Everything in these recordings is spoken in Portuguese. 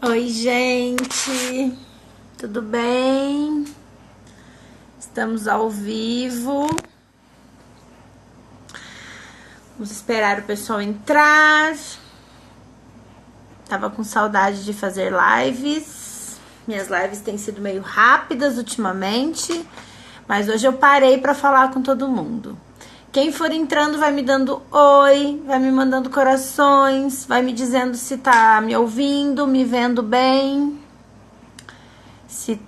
Oi, gente, tudo bem? Estamos ao vivo. Vamos esperar o pessoal entrar. Tava com saudade de fazer lives. Minhas lives têm sido meio rápidas ultimamente, mas hoje eu parei para falar com todo mundo. Quem for entrando vai me dando oi, vai me mandando corações, vai me dizendo se tá me ouvindo, me vendo bem, se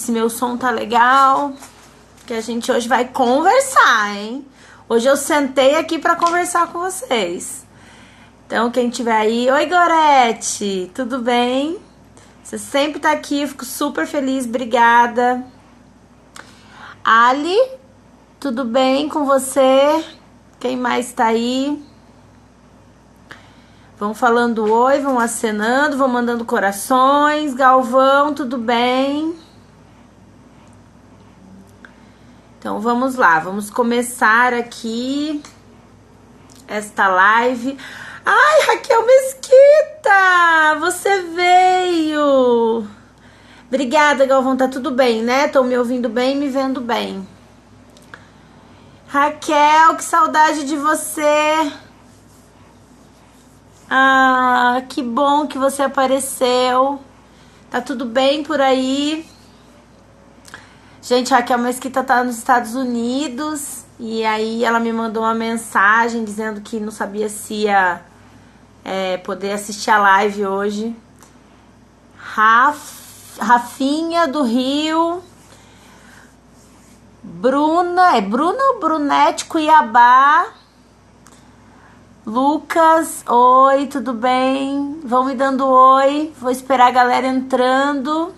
meu som tá legal, que a gente hoje vai conversar, hein? Hoje eu sentei aqui para conversar com vocês. Então, quem tiver aí, oi Gorete, tudo bem? Você sempre tá aqui, eu fico super feliz, obrigada. Ali, tudo bem com você? Quem mais tá aí? Vão falando oi, vão acenando, vão mandando corações. Galvão, tudo bem? Então vamos lá, vamos começar aqui esta live. Ai, Raquel Mesquita, você veio. Obrigada, Galvão, tá tudo bem, né? Estão me ouvindo bem, me vendo bem. Raquel, que saudade de você. Ah, que bom que você apareceu. Tá tudo bem por aí? Gente, a Raquel Mesquita tá nos Estados Unidos. E aí ela me mandou uma mensagem dizendo que não sabia se ia poder assistir a live hoje. Rafinha do Rio. Bruna ou Brunete Cuiabá? Lucas, oi, tudo bem? Vão me dando oi, vou esperar a galera entrando.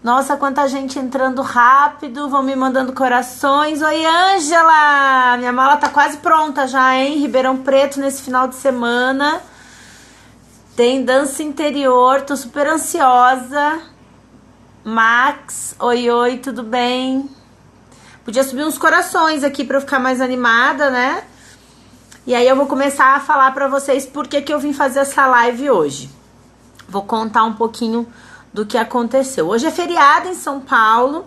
Nossa, quanta gente entrando rápido, vão me mandando corações. Oi, Ângela, minha mala tá quase pronta já, hein? Ribeirão Preto nesse final de semana. Tem dança interior, tô super ansiosa. Max, oi, tudo bem? Podia subir uns corações aqui pra eu ficar mais animada, né? E aí eu vou começar a falar pra vocês por que eu vim fazer essa live hoje. Vou contar um pouquinho do que aconteceu. Hoje é feriado em São Paulo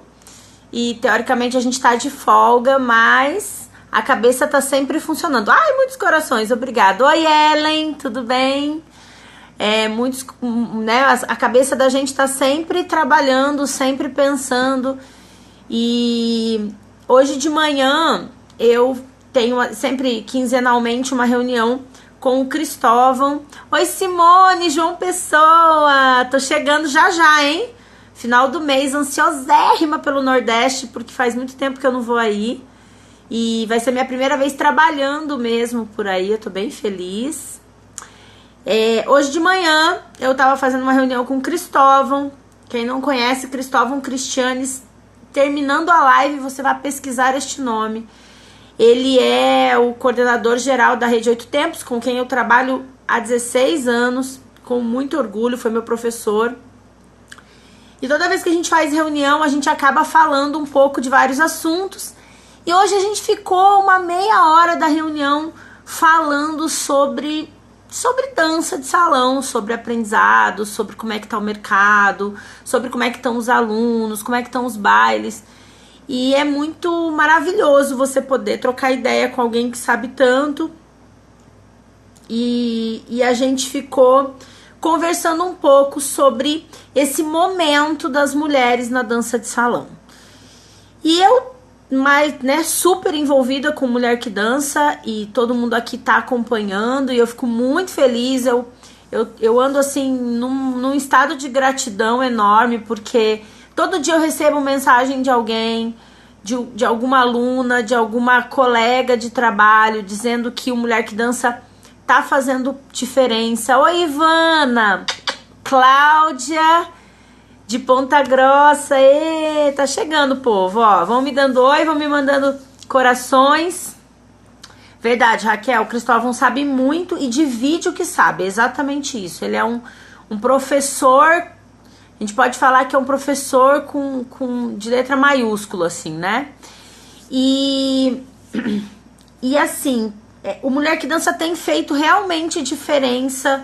e teoricamente a gente tá de folga, mas a cabeça tá sempre funcionando. Ai, muitos corações, obrigada. Oi, Ellen, tudo bem? Muitos, né? A cabeça da gente tá sempre trabalhando, sempre pensando. E hoje de manhã eu tenho sempre quinzenalmente uma reunião com o Cristóvão. Oi, Simone, João Pessoa, tô chegando já, hein? Final do mês, ansiosérrima pelo Nordeste, porque faz muito tempo que eu não vou aí. E vai ser minha primeira vez trabalhando mesmo por aí, eu tô bem feliz. Hoje de manhã eu tava fazendo uma reunião com o Cristóvão. Quem não conhece, Cristóvão Cristianes, terminando a live você vai pesquisar este nome. Ele é o coordenador geral da Rede 8 Tempos, com quem eu trabalho há 16 anos, com muito orgulho, foi meu professor. E toda vez que a gente faz reunião, a gente acaba falando um pouco de vários assuntos. E hoje a gente ficou uma meia hora da reunião falando sobre dança de salão, sobre aprendizado, sobre como é que tá o mercado, sobre como é que estão os alunos, como é que estão os bailes. E é muito maravilhoso você poder trocar ideia com alguém que sabe tanto. E a gente ficou conversando um pouco sobre esse momento das mulheres na dança de salão. E eu, super envolvida com Mulher que Dança, e todo mundo aqui tá acompanhando, e eu fico muito feliz. Eu ando assim num estado de gratidão enorme, porque todo dia eu recebo mensagem de alguém, de alguma aluna, de alguma colega de trabalho, dizendo que o Mulher que Dança tá fazendo diferença. Oi, Ivana! Cláudia, de Ponta Grossa. Tá chegando, povo, ó. Vão me dando oi, vão me mandando corações. Verdade, Raquel, o Cristóvão sabe muito e divide o que sabe, é exatamente isso. Ele é um professor. A gente pode falar que é um professor de letra maiúscula, assim, né? E assim, o Mulher que Dança tem feito realmente diferença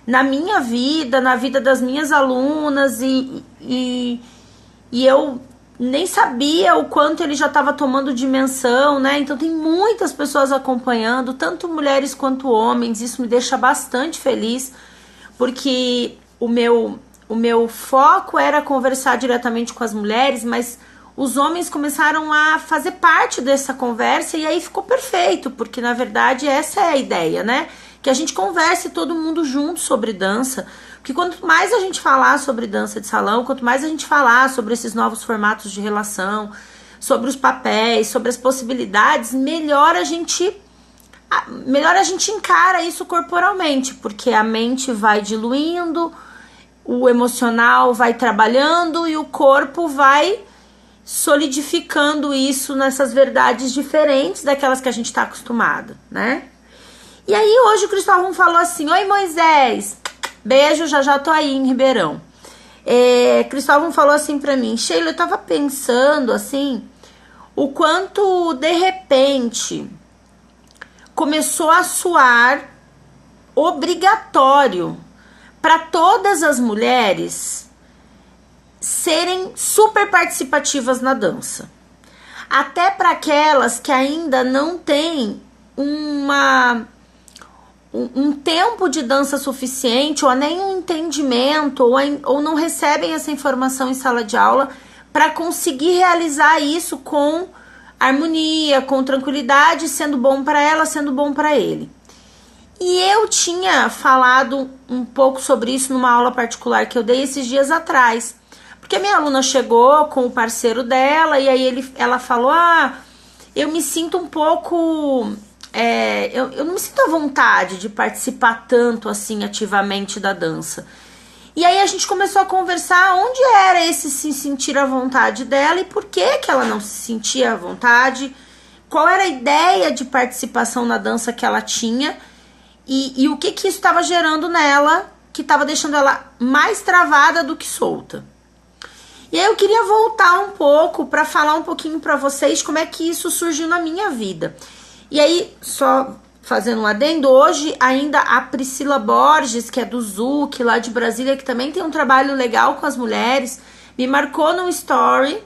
na minha vida, na vida das minhas alunas, e eu nem sabia o quanto ele já estava tomando dimensão, né? Então tem muitas pessoas acompanhando, tanto mulheres quanto homens. Isso me deixa bastante feliz, porque o meu foco era conversar diretamente com as mulheres, mas os homens começaram a fazer parte dessa conversa, e aí ficou perfeito, porque na verdade essa é a ideia, né? Que a gente converse todo mundo junto sobre dança, porque quanto mais a gente falar sobre dança de salão, quanto mais a gente falar sobre esses novos formatos de relação, sobre os papéis, sobre as possibilidades, melhor a gente encara isso corporalmente, porque a mente vai diluindo, o emocional vai trabalhando e o corpo vai solidificando isso nessas verdades diferentes daquelas que a gente está acostumado, né? E aí hoje o Cristóvão falou assim: oi Moisés, beijo, já tô aí em Ribeirão. Cristóvão falou assim pra mim: Sheila, eu tava pensando assim, o quanto de repente começou a soar obrigatório para todas as mulheres serem super participativas na dança. Até para aquelas que ainda não têm um tempo de dança suficiente, ou nem um entendimento, ou não recebem essa informação em sala de aula para conseguir realizar isso com harmonia, com tranquilidade, sendo bom para ela, sendo bom para ele. E eu tinha falado um pouco sobre isso numa aula particular que eu dei esses dias atrás, porque a minha aluna chegou com o parceiro dela, e aí ela falou: eu me sinto um pouco... eu não me sinto à vontade de participar tanto assim ativamente da dança. E aí a gente começou a conversar onde era esse se sentir à vontade dela e por que ela não se sentia à vontade, qual era a ideia de participação na dança que ela tinha e o que isso estava gerando nela, que estava deixando ela mais travada do que solta. E aí eu queria voltar um pouco para falar um pouquinho para vocês como é que isso surgiu na minha vida. E aí, só fazendo um adendo, hoje ainda a Priscila Borges, que é do Zuc, lá de Brasília, que também tem um trabalho legal com as mulheres, me marcou num story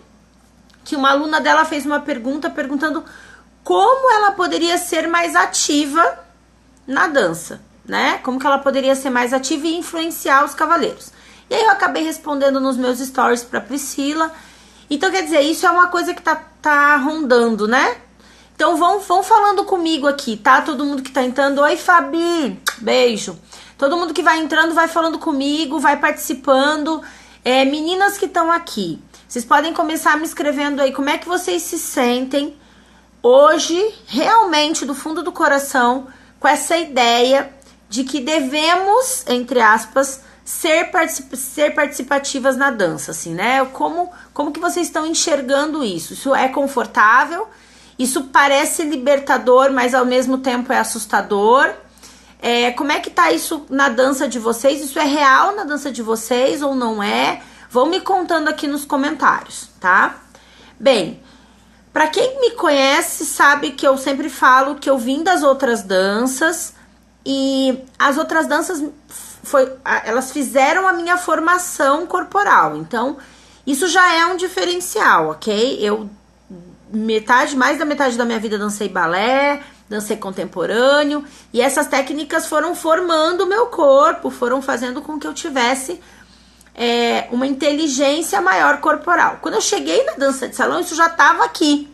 que uma aluna dela fez uma pergunta perguntando como ela poderia ser mais ativa na dança, né? Como que ela poderia ser mais ativa e influenciar os cavaleiros. E aí eu acabei respondendo nos meus stories pra Priscila. Então, quer dizer, isso é uma coisa que tá rondando, né? Então vão falando comigo aqui, tá? Todo mundo que tá entrando. Oi, Fabi, beijo. Todo mundo que vai entrando vai falando comigo, vai participando. Meninas que estão aqui, vocês podem começar me escrevendo aí como é que vocês se sentem hoje, realmente do fundo do coração, com essa ideia de que devemos, entre aspas, ser participativas na dança, assim, né? Como que vocês estão enxergando isso? Isso é confortável? Isso parece libertador, mas ao mesmo tempo é assustador. Como é que tá isso na dança de vocês? Isso é real na dança de vocês ou não é? Vão me contando aqui nos comentários, tá? Bem, pra quem me conhece sabe que eu sempre falo que eu vim das outras danças, e as outras danças elas fizeram a minha formação corporal. Então, isso já é um diferencial, ok? Eu mais da metade da minha vida dancei balé, dancei contemporâneo, e essas técnicas foram formando o meu corpo, foram fazendo com que eu tivesse uma inteligência maior corporal. Quando eu cheguei na dança de salão, isso já estava aqui.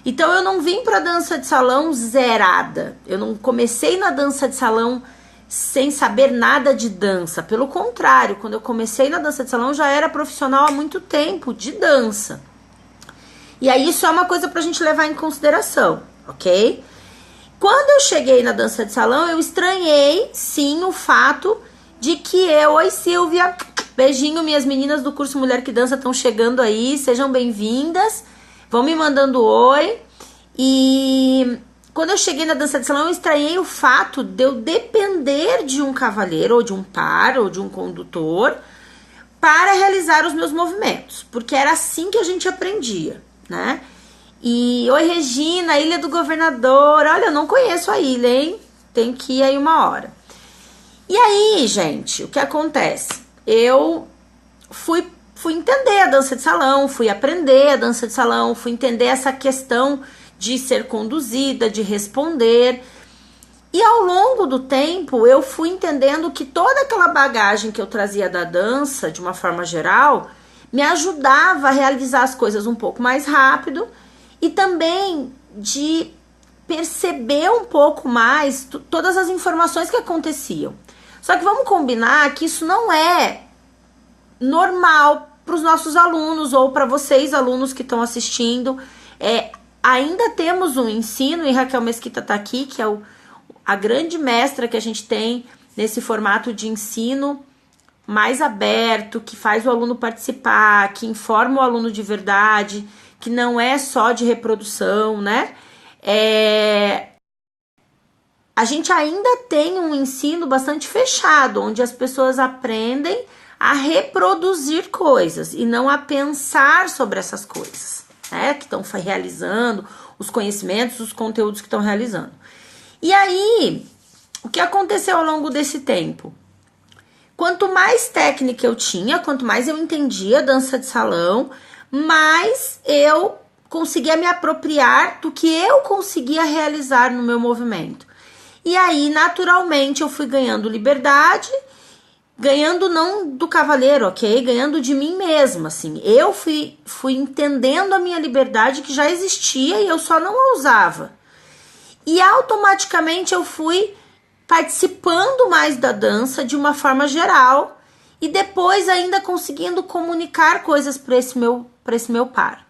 Então eu não vim para dança de salão zerada. Eu não comecei na dança de salão sem saber nada de dança. Pelo contrário, quando eu comecei na dança de salão, eu já era profissional há muito tempo de dança. E aí isso é uma coisa pra gente levar em consideração, ok? Quando eu cheguei na dança de salão, eu estranhei, sim, o fato de que oi Silvia, beijinho, minhas meninas do curso Mulher que Dança estão chegando aí, sejam bem-vindas, vão me mandando oi. E quando eu cheguei na dança de salão, eu estranhei o fato de eu depender de um cavalheiro, ou de um par, ou de um condutor, para realizar os meus movimentos, porque era assim que a gente aprendia, né? E oi Regina, Ilha do Governador, olha, eu não conheço a ilha, hein? Tem que ir aí uma hora. E aí, gente, o que acontece? Eu fui entender a dança de salão, fui aprender a dança de salão, fui entender essa questão de ser conduzida, de responder. E ao longo do tempo, eu fui entendendo que toda aquela bagagem que eu trazia da dança, de uma forma geral, me ajudava a realizar as coisas um pouco mais rápido e também de perceber um pouco mais todas as informações que aconteciam. Só que vamos combinar que isso não é normal para os nossos alunos ou para vocês, alunos que estão assistindo. Ainda temos um ensino, e Raquel Mesquita está aqui, que é a grande mestra que a gente tem nesse formato de ensino mais aberto, que faz o aluno participar, que informa o aluno de verdade, que não é só de reprodução, né? A gente ainda tem um ensino bastante fechado, onde as pessoas aprendem a reproduzir coisas e não a pensar sobre essas coisas, né? Que estão realizando, os conhecimentos, os conteúdos que estão realizando. E aí, o que aconteceu ao longo desse tempo? Quanto mais técnica eu tinha, quanto mais eu entendia dança de salão, mais eu conseguia me apropriar do que eu conseguia realizar no meu movimento. E aí, naturalmente, eu fui ganhando liberdade, ganhando não do cavaleiro, ok? Ganhando de mim mesma, assim. Eu fui entendendo a minha liberdade que já existia e eu só não a usava. E automaticamente eu fui participando mais da dança de uma forma geral e depois ainda conseguindo comunicar coisas para esse meu par.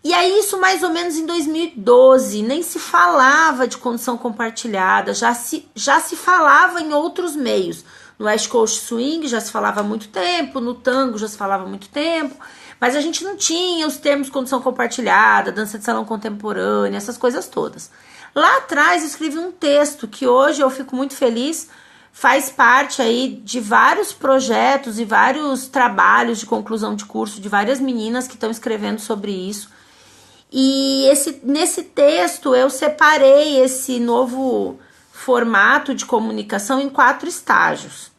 E aí isso mais ou menos em 2012, nem se falava de condução compartilhada, já se falava em outros meios. No West Coast Swing já se falava há muito tempo, no tango já se falava há muito tempo, mas a gente não tinha os termos condução compartilhada, dança de salão contemporânea, essas coisas todas. Lá atrás eu escrevi um texto que hoje eu fico muito feliz, faz parte aí de vários projetos e vários trabalhos de conclusão de curso de várias meninas que estão escrevendo sobre isso. E nesse texto eu separei esse novo formato de comunicação em 4 estágios.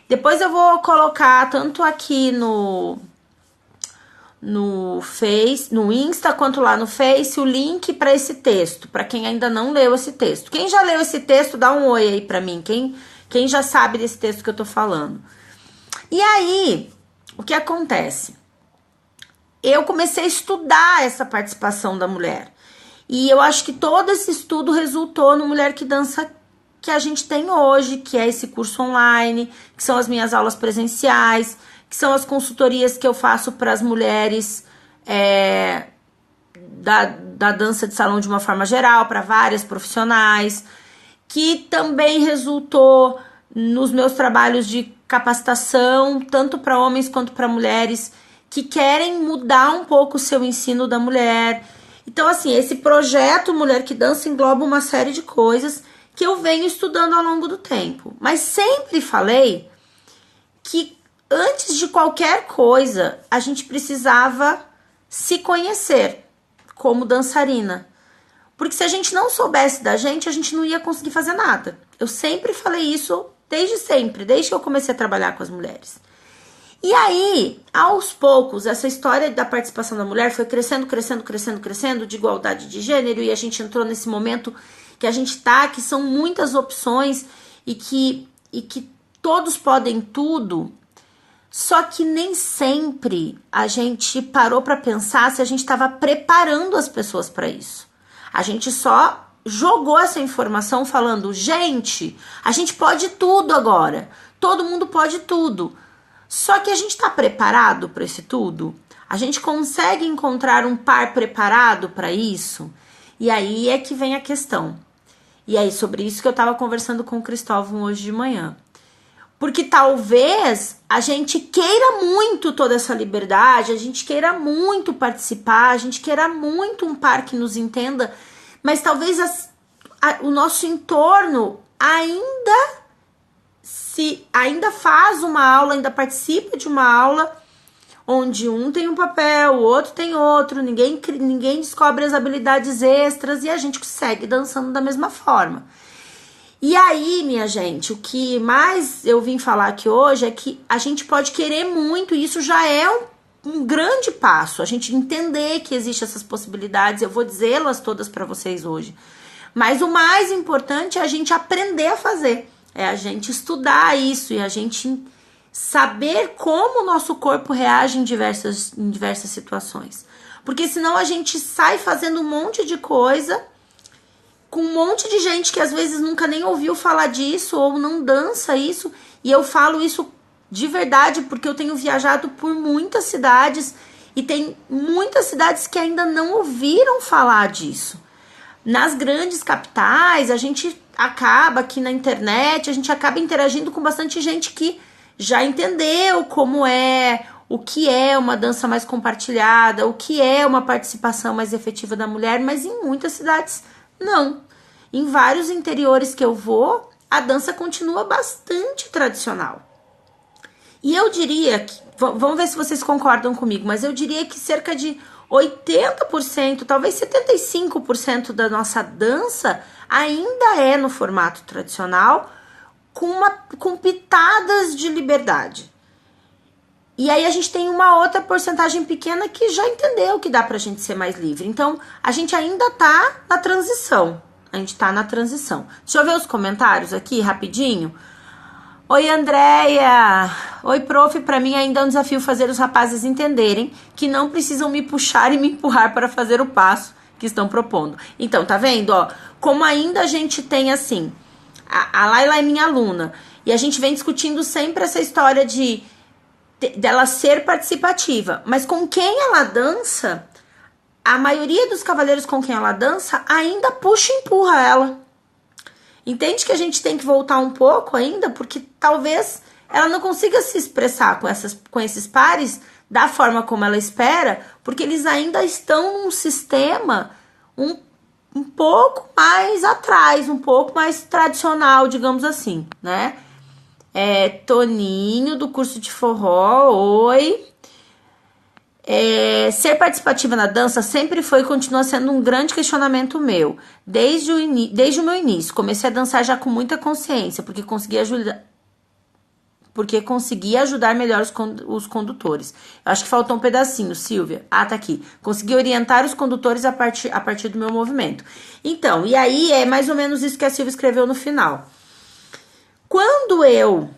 Depois eu vou colocar tanto aqui no Face, no Insta, quanto lá no Face, o link para esse texto, para quem ainda não leu esse texto. Quem já leu esse texto, dá um oi aí para mim, quem já sabe desse texto que eu tô falando. E aí, o que acontece? Eu comecei a estudar essa participação da mulher. E eu acho que todo esse estudo resultou no Mulher que Dança que a gente tem hoje, que é esse curso online, que são as minhas aulas presenciais, que são as consultorias que eu faço para as mulheres da dança de salão de uma forma geral, para várias profissionais, que também resultou nos meus trabalhos de capacitação, tanto para homens quanto para mulheres, que querem mudar um pouco o seu ensino da mulher. Então, assim, esse projeto Mulher que Dança engloba uma série de coisas que eu venho estudando ao longo do tempo. Mas sempre falei que antes de qualquer coisa, a gente precisava se conhecer como dançarina. Porque se a gente não soubesse da gente, a gente não ia conseguir fazer nada. Eu sempre falei isso desde sempre, desde que eu comecei a trabalhar com as mulheres. E aí, aos poucos, essa história da participação da mulher foi crescendo, de igualdade de gênero, e a gente entrou nesse momento que a gente tá, que são muitas opções e que todos podem tudo, só que nem sempre a gente parou para pensar se a gente estava preparando as pessoas para isso. A gente só jogou essa informação falando, gente, a gente pode tudo agora, todo mundo pode tudo. Só que a gente está preparado para esse tudo? A gente consegue encontrar um par preparado para isso? E aí é que vem a questão. E aí sobre isso que eu estava conversando com o Cristóvão hoje de manhã. Porque talvez a gente queira muito toda essa liberdade, a gente queira muito participar, a gente queira muito um par que nos entenda, mas talvez o nosso entorno ainda faz uma aula, ainda participa de uma aula onde um tem um papel, o outro tem outro, ninguém descobre as habilidades extras e a gente segue dançando da mesma forma. E aí, minha gente, o que mais eu vim falar aqui hoje é que a gente pode querer muito, e isso já é um grande passo, a gente entender que existem essas possibilidades. Eu vou dizê-las todas para vocês hoje. Mas o mais importante é a gente aprender a fazer, é a gente estudar isso e a gente saber como o nosso corpo reage em diversas situações. Porque senão a gente sai fazendo um monte de coisa com um monte de gente que às vezes nunca nem ouviu falar disso ou não dança isso. E eu falo isso de verdade porque eu tenho viajado por muitas cidades e tem muitas cidades que ainda não ouviram falar disso. Nas grandes capitais, a gente acaba aqui na internet, a gente acaba interagindo com bastante gente que já entendeu como é, o que é uma dança mais compartilhada, o que é uma participação mais efetiva da mulher, mas em muitas cidades não. Em vários interiores que eu vou, a dança continua bastante tradicional. E eu diria que, vamos ver se vocês concordam comigo, mas eu diria que cerca de 80%, talvez 75% da nossa dança ainda é no formato tradicional, com pitadas de liberdade. E aí a gente tem uma outra porcentagem pequena que já entendeu que dá pra gente ser mais livre. Então, a gente ainda tá na transição. Deixa eu ver os comentários aqui, rapidinho. Oi, Andréia. Oi, prof. Pra mim ainda é um desafio fazer os rapazes entenderem que não precisam me puxar e me empurrar para fazer o passo que estão propondo. Então, tá vendo, ó? Como ainda a gente tem, assim, a Laila é minha aluna, e a gente vem discutindo sempre essa história dela ser participativa, mas com quem ela dança, a maioria dos cavaleiros com quem ela dança ainda puxa e empurra ela. Entende que a gente tem que voltar um pouco ainda, porque talvez ela não consiga se expressar com esses pares da forma como ela espera, porque eles ainda estão num sistema um pouco mais atrás, um pouco mais tradicional, digamos assim, né? Toninho, do curso de forró, oi. Ser participativa na dança sempre foi e continua sendo um grande questionamento meu. Desde o meu início, comecei a dançar já com muita consciência, porque conseguia ajudar melhor os condutores. Eu acho que faltou um pedacinho, Silvia. Ah, tá aqui. Consegui orientar os condutores a partir do meu movimento. Então, e aí é mais ou menos isso que a Silvia escreveu no final. Quando eu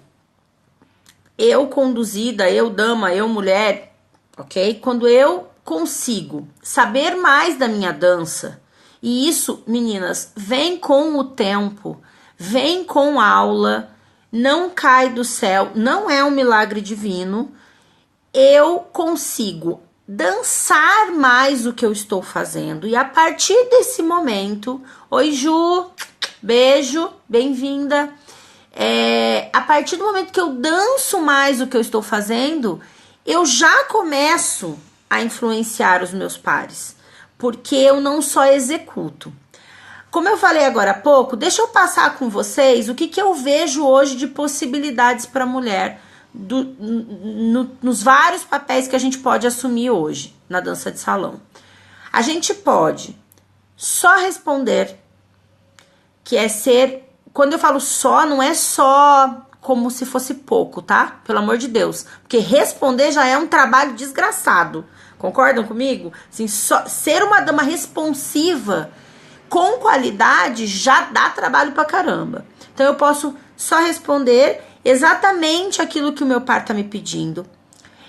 conduzida, eu dama, eu mulher, ok? Quando eu consigo saber mais da minha dança, e isso, meninas, vem com o tempo, vem com aula, não cai do céu, não é um milagre divino, eu consigo dançar mais o que eu estou fazendo. E a partir desse momento, oi Ju, beijo, bem-vinda. A partir do momento que eu danço mais o que eu estou fazendo, eu já começo a influenciar os meus pares, porque eu não só executo. Como eu falei agora há pouco, deixa eu passar com vocês o que eu vejo hoje de possibilidades para a mulher nos vários papéis que a gente pode assumir hoje na dança de salão. A gente pode só responder, que é ser... Quando eu falo só, não é só como se fosse pouco, tá? Pelo amor de Deus. Porque responder já é um trabalho desgraçado. Concordam comigo? Assim, ser uma dama responsiva com qualidade já dá trabalho pra caramba. Então eu posso só responder exatamente aquilo que o meu par tá me pedindo.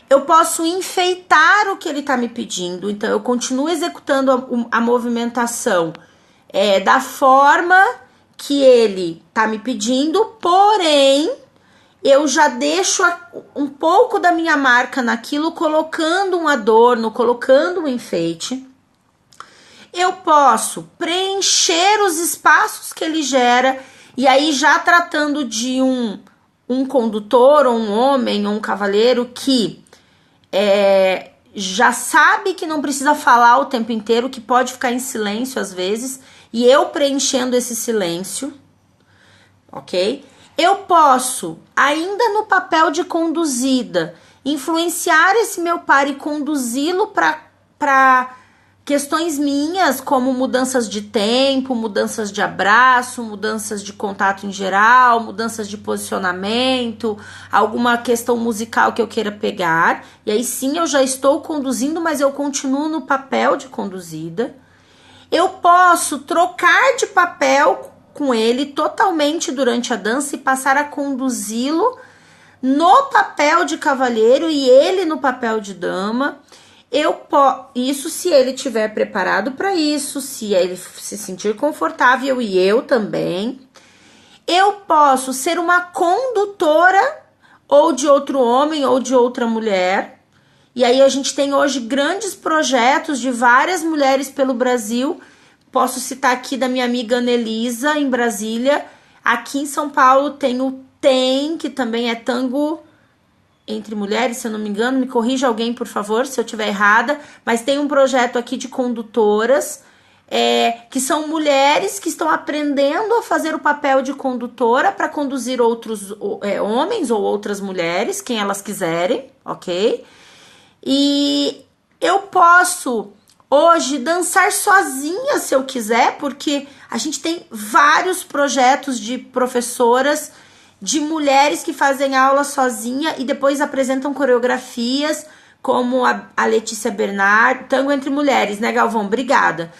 Eu posso enfeitar o que ele tá me pedindo. Então eu continuo executando a movimentação da forma que ele tá me pedindo, porém eu já deixo um pouco da minha marca naquilo, colocando um adorno, colocando um enfeite. Eu posso preencher os espaços que ele gera, e aí já tratando de um condutor, ou um homem, ou um cavaleiro que já sabe que não precisa falar o tempo inteiro, que pode ficar em silêncio às vezes, e eu preenchendo esse silêncio, ok? Eu posso, ainda no papel de conduzida, influenciar esse meu par e conduzi-lo para questões minhas, como mudanças de tempo, mudanças de abraço, mudanças de contato em geral, mudanças de posicionamento, alguma questão musical que eu queira pegar. E aí sim eu já estou conduzindo, mas eu continuo no papel de conduzida. Eu posso trocar de papel com ele totalmente durante a dança e passar a conduzi-lo no papel de cavalheiro e ele no papel de dama. Isso se ele estiver preparado para isso, se ele se sentir confortável e eu também. Eu posso ser uma condutora ou de outro homem ou de outra mulher. E aí a gente tem hoje grandes projetos de várias mulheres pelo Brasil. Posso citar aqui da minha amiga Anelisa, em Brasília. Aqui em São Paulo tem o TEM, que também é tango entre mulheres, se eu não me engano. Me corrija alguém, por favor, se eu estiver errada. Mas tem um projeto aqui de condutoras, que são mulheres que estão aprendendo a fazer o papel de condutora para conduzir outros homens ou outras mulheres, quem elas quiserem, ok? E eu posso hoje dançar sozinha se eu quiser, porque a gente tem vários projetos de professoras, de mulheres que fazem aula sozinha e depois apresentam coreografias, como a Letícia Bernard, Tango Entre Mulheres, né, Galvão? Obrigada.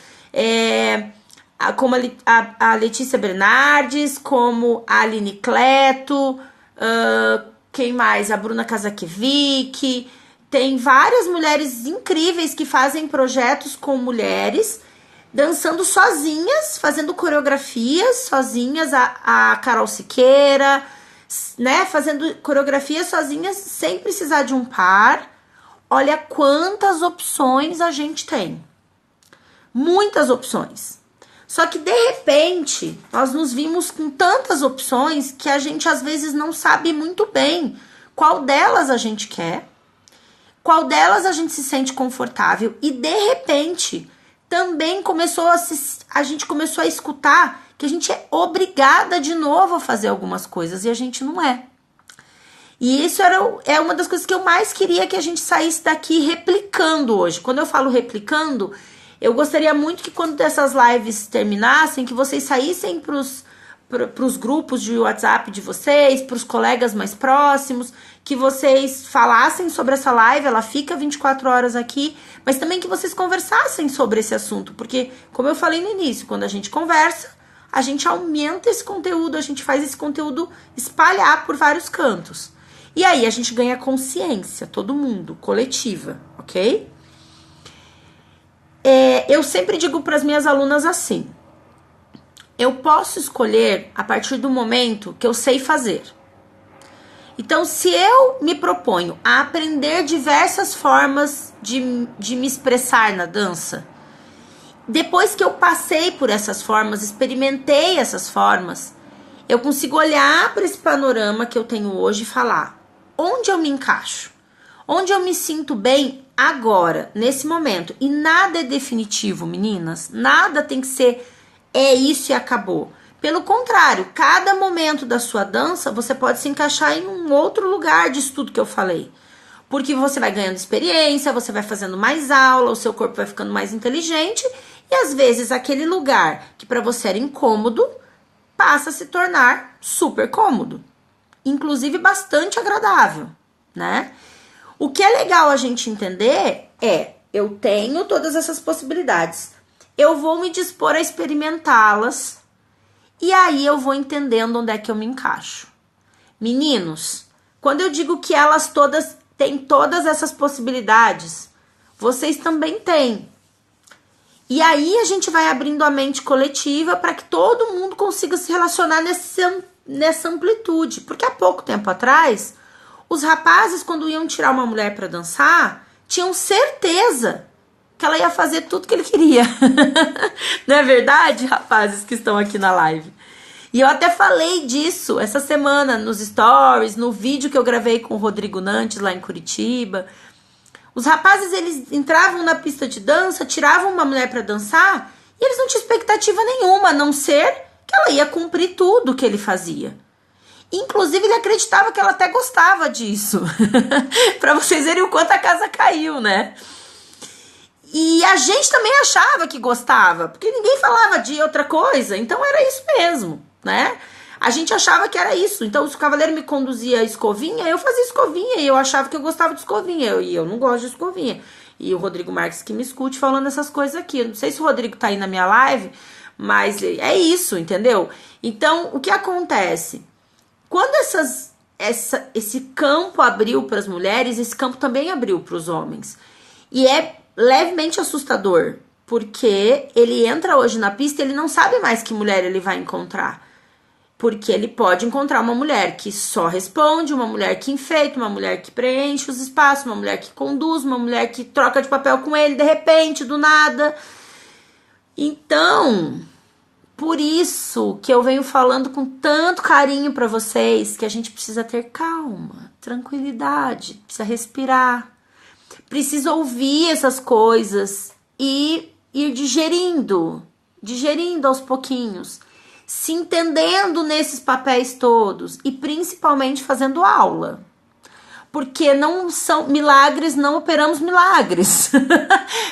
Como a Letícia Bernardes, como a Aline Cleto, quem mais? A Bruna Kazakiewicz. Tem várias mulheres incríveis que fazem projetos com mulheres, dançando sozinhas, fazendo coreografias sozinhas, a Carol Siqueira, né? Fazendo coreografias sozinhas sem precisar de um par. Olha quantas opções a gente tem. Muitas opções. Só que, de repente, nós nos vimos com tantas opções que a gente, às vezes, não sabe muito bem qual delas a gente quer, qual delas a gente se sente confortável. E, de repente, também a gente começou a escutar que a gente é obrigada de novo a fazer algumas coisas e a gente não é. E isso é uma das coisas que eu mais queria que a gente saísse daqui replicando hoje. Quando eu falo replicando, eu gostaria muito que quando essas lives terminassem, que vocês saíssem para os grupos de WhatsApp de vocês, para os colegas mais próximos, que vocês falassem sobre essa live. Ela fica 24 horas aqui, mas também que vocês conversassem sobre esse assunto, porque, como eu falei no início, quando a gente conversa, a gente aumenta esse conteúdo, a gente faz esse conteúdo espalhar por vários cantos. E aí a gente ganha consciência, todo mundo, coletiva, ok? Eu sempre digo para as minhas alunas assim: eu posso escolher a partir do momento que eu sei fazer. Então, se eu me proponho a aprender diversas formas de me expressar na dança, depois que eu passei por essas formas, experimentei essas formas, eu consigo olhar para esse panorama que eu tenho hoje e falar: onde eu me encaixo? Onde eu me sinto bem agora, nesse momento? E nada é definitivo, meninas. Nada tem que ser isso e acabou. Pelo contrário, cada momento da sua dança você pode se encaixar em um outro lugar disso tudo que eu falei. Porque você vai ganhando experiência, você vai fazendo mais aula, o seu corpo vai ficando mais inteligente e às vezes aquele lugar que para você era incômodo passa a se tornar super cômodo. Inclusive bastante agradável, né? O que é legal a gente entender eu tenho todas essas possibilidades. Eu vou me dispor a experimentá-las e aí eu vou entendendo onde é que eu me encaixo. Meninos, quando eu digo que elas todas têm todas essas possibilidades, vocês também têm. E aí a gente vai abrindo a mente coletiva para que todo mundo consiga se relacionar nessa amplitude. Porque há pouco tempo atrás, os rapazes, quando iam tirar uma mulher para dançar, tinham certeza que ela ia fazer tudo que ele queria. Não é verdade, rapazes que estão aqui na live? E eu até falei disso essa semana nos stories, no vídeo que eu gravei com o Rodrigo Nantes lá em Curitiba. Os rapazes, eles entravam na pista de dança, tiravam uma mulher para dançar e eles não tinham expectativa nenhuma, a não ser que ela ia cumprir tudo que ele fazia. Inclusive, ele acreditava que ela até gostava disso. Para vocês verem o quanto a casa caiu, né? E a gente também achava que gostava, porque ninguém falava de outra coisa, então era isso mesmo, né? A gente achava que era isso. Então, se o cavaleiro me conduzia a escovinha, eu fazia escovinha. E eu achava que eu gostava de escovinha. E eu não gosto de escovinha. E o Rodrigo Marques que me escute falando essas coisas aqui. Eu não sei se o Rodrigo tá aí na minha live, mas é isso, entendeu? Então, o que acontece? Quando esse campo abriu para as mulheres, esse campo também abriu para os homens. E é levemente assustador, porque ele entra hoje na pista e ele não sabe mais que mulher ele vai encontrar. Porque ele pode encontrar uma mulher que só responde, uma mulher que enfeita, uma mulher que preenche os espaços, uma mulher que conduz, uma mulher que troca de papel com ele de repente, do nada. Então, por isso que eu venho falando com tanto carinho para vocês que a gente precisa ter calma, tranquilidade, precisa respirar, precisa ouvir essas coisas e ir digerindo aos pouquinhos, se entendendo nesses papéis todos e principalmente fazendo aula. Porque não são milagres, não operamos milagres.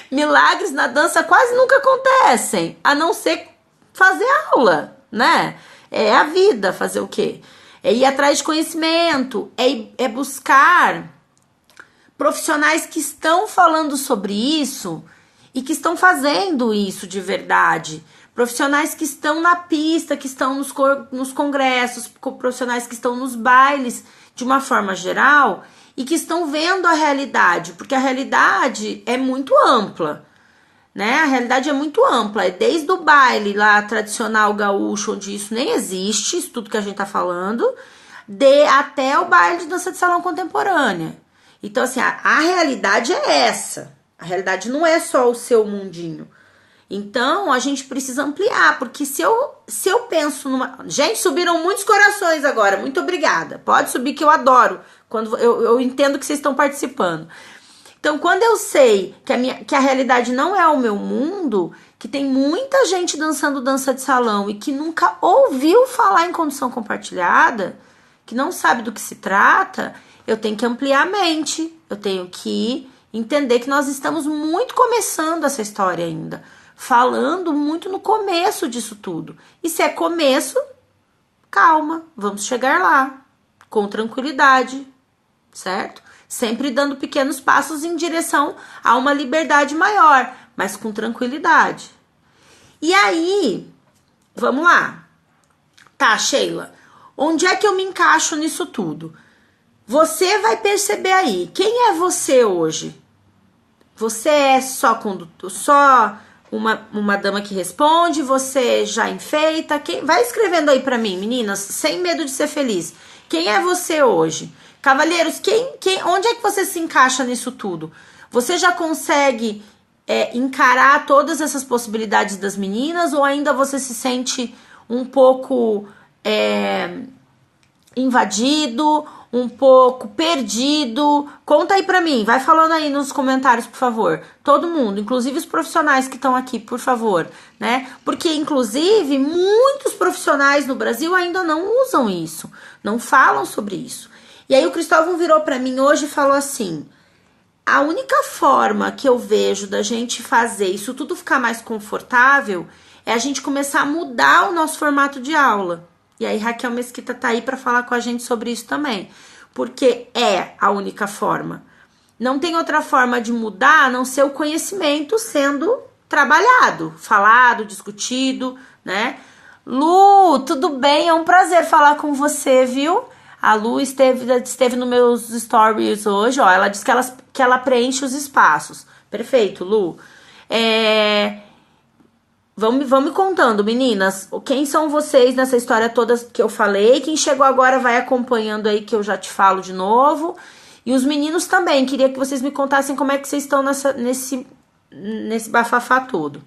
Milagres na dança quase nunca acontecem, a não ser fazer aula, né? É a vida, fazer o quê? É ir atrás de conhecimento, é buscar profissionais que estão falando sobre isso e que estão fazendo isso de verdade. Profissionais que estão na pista, que estão nos congressos, profissionais que estão nos bailes, de uma forma geral, e que estão vendo a realidade, porque a realidade é muito ampla, né? A realidade é muito ampla, é desde o baile lá tradicional gaúcho, onde isso nem existe, isso tudo que a gente tá falando, até o baile de dança de salão contemporânea. Então, assim, a realidade é essa. A realidade não é só o seu mundinho. Então, a gente precisa ampliar, porque se eu penso numa... Gente, subiram muitos corações agora, muito obrigada. Pode subir, que eu adoro, quando eu entendo que vocês estão participando. Então, quando eu sei que a realidade não é o meu mundo, que tem muita gente dançando dança de salão e que nunca ouviu falar em condução compartilhada, que não sabe do que se trata, eu tenho que ampliar a mente, eu tenho que entender que nós estamos muito começando essa história ainda, falando muito no começo disso tudo. E se é começo, calma, vamos chegar lá, com tranquilidade, certo? Sempre dando pequenos passos em direção a uma liberdade maior, mas com tranquilidade. E aí, vamos lá. Tá, Sheila, onde é que eu me encaixo nisso tudo? Você vai perceber aí, quem é você hoje? Você é só condutor, só uma dama que responde, você já enfeita? Vai escrevendo aí pra mim, meninas, sem medo de ser feliz. Quem é você hoje? Cavalheiros, onde é que você se encaixa nisso tudo? Você já consegue encarar todas essas possibilidades das meninas ou ainda você se sente um pouco invadido, um pouco perdido? Conta aí pra mim, vai falando aí nos comentários, por favor. Todo mundo, inclusive os profissionais que estão aqui, por favor, né? Porque, inclusive, muitos profissionais no Brasil ainda não usam isso, não falam sobre isso. E aí o Cristóvão virou pra mim hoje e falou assim: a única forma que eu vejo da gente fazer isso tudo ficar mais confortável é a gente começar a mudar o nosso formato de aula. E aí Raquel Mesquita tá aí para falar com a gente sobre isso também, porque é a única forma. Não tem outra forma de mudar a não ser o conhecimento sendo trabalhado, falado, discutido, né? Lu, tudo bem? É um prazer falar com você, viu? A Lu esteve nos meus stories hoje, ó. Ela disse que ela preenche os espaços. Perfeito, Lu. Vão me contando, meninas, quem são vocês nessa história toda que eu falei. Quem chegou agora vai acompanhando aí, que eu já te falo de novo. E os meninos também, queria que vocês me contassem como é que vocês estão nesse bafafá todo.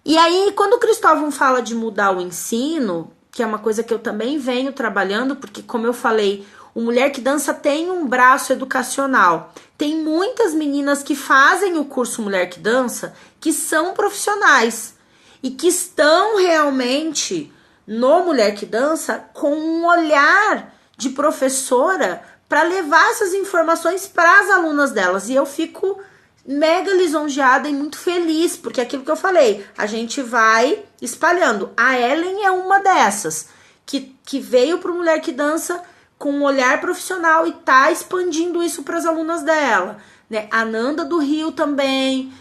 E aí, quando o Cristóvão fala de mudar o ensino, que é uma coisa que eu também venho trabalhando, porque, como eu falei, o Mulher que Dança tem um braço educacional. Tem muitas meninas que fazem o curso Mulher que Dança que são profissionais e que estão realmente no Mulher que Dança com um olhar de professora para levar essas informações para as alunas delas. E eu fico mega lisonjeada e muito feliz, porque é aquilo que eu falei, a gente vai espalhando. A Ellen é uma dessas, que veio para Mulher que Dança com um olhar profissional e tá expandindo isso para as alunas dela, né? A Nanda do Rio também,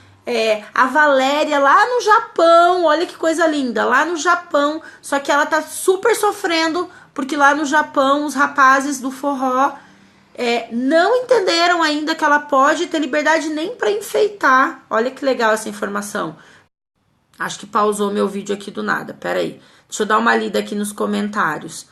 a Valéria lá no Japão, olha que coisa linda, lá no Japão, só que ela tá super sofrendo, porque lá no Japão os rapazes do forró não entenderam ainda que ela pode ter liberdade nem para enfeitar. Olha que legal essa informação. Acho que pausou meu vídeo aqui do nada, peraí. Deixa eu dar uma lida aqui nos comentários.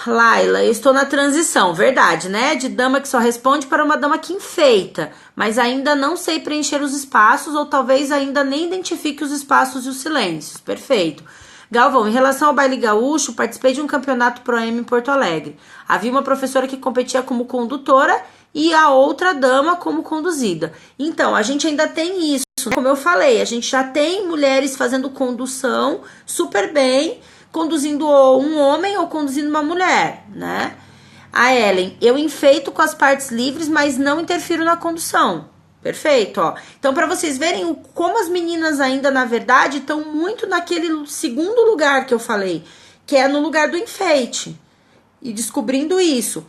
Laila, eu estou na transição, verdade, né? De dama que só responde para uma dama que enfeita, mas ainda não sei preencher os espaços, ou talvez ainda nem identifique os espaços e os silêncios. Perfeito. Galvão, em relação ao baile gaúcho, participei de um campeonato Pro-M em Porto Alegre. Havia uma professora que competia como condutora e a outra dama como conduzida. Então, a gente ainda tem isso, né? Como eu falei, a gente já tem mulheres fazendo condução super bem, conduzindo um homem ou conduzindo uma mulher, né? A Ellen, eu enfeito com as partes livres, mas não interfiro na condução. Perfeito, ó. Então, para vocês verem como as meninas ainda, na verdade, estão muito naquele segundo lugar que eu falei, que é no lugar do enfeite. E descobrindo isso.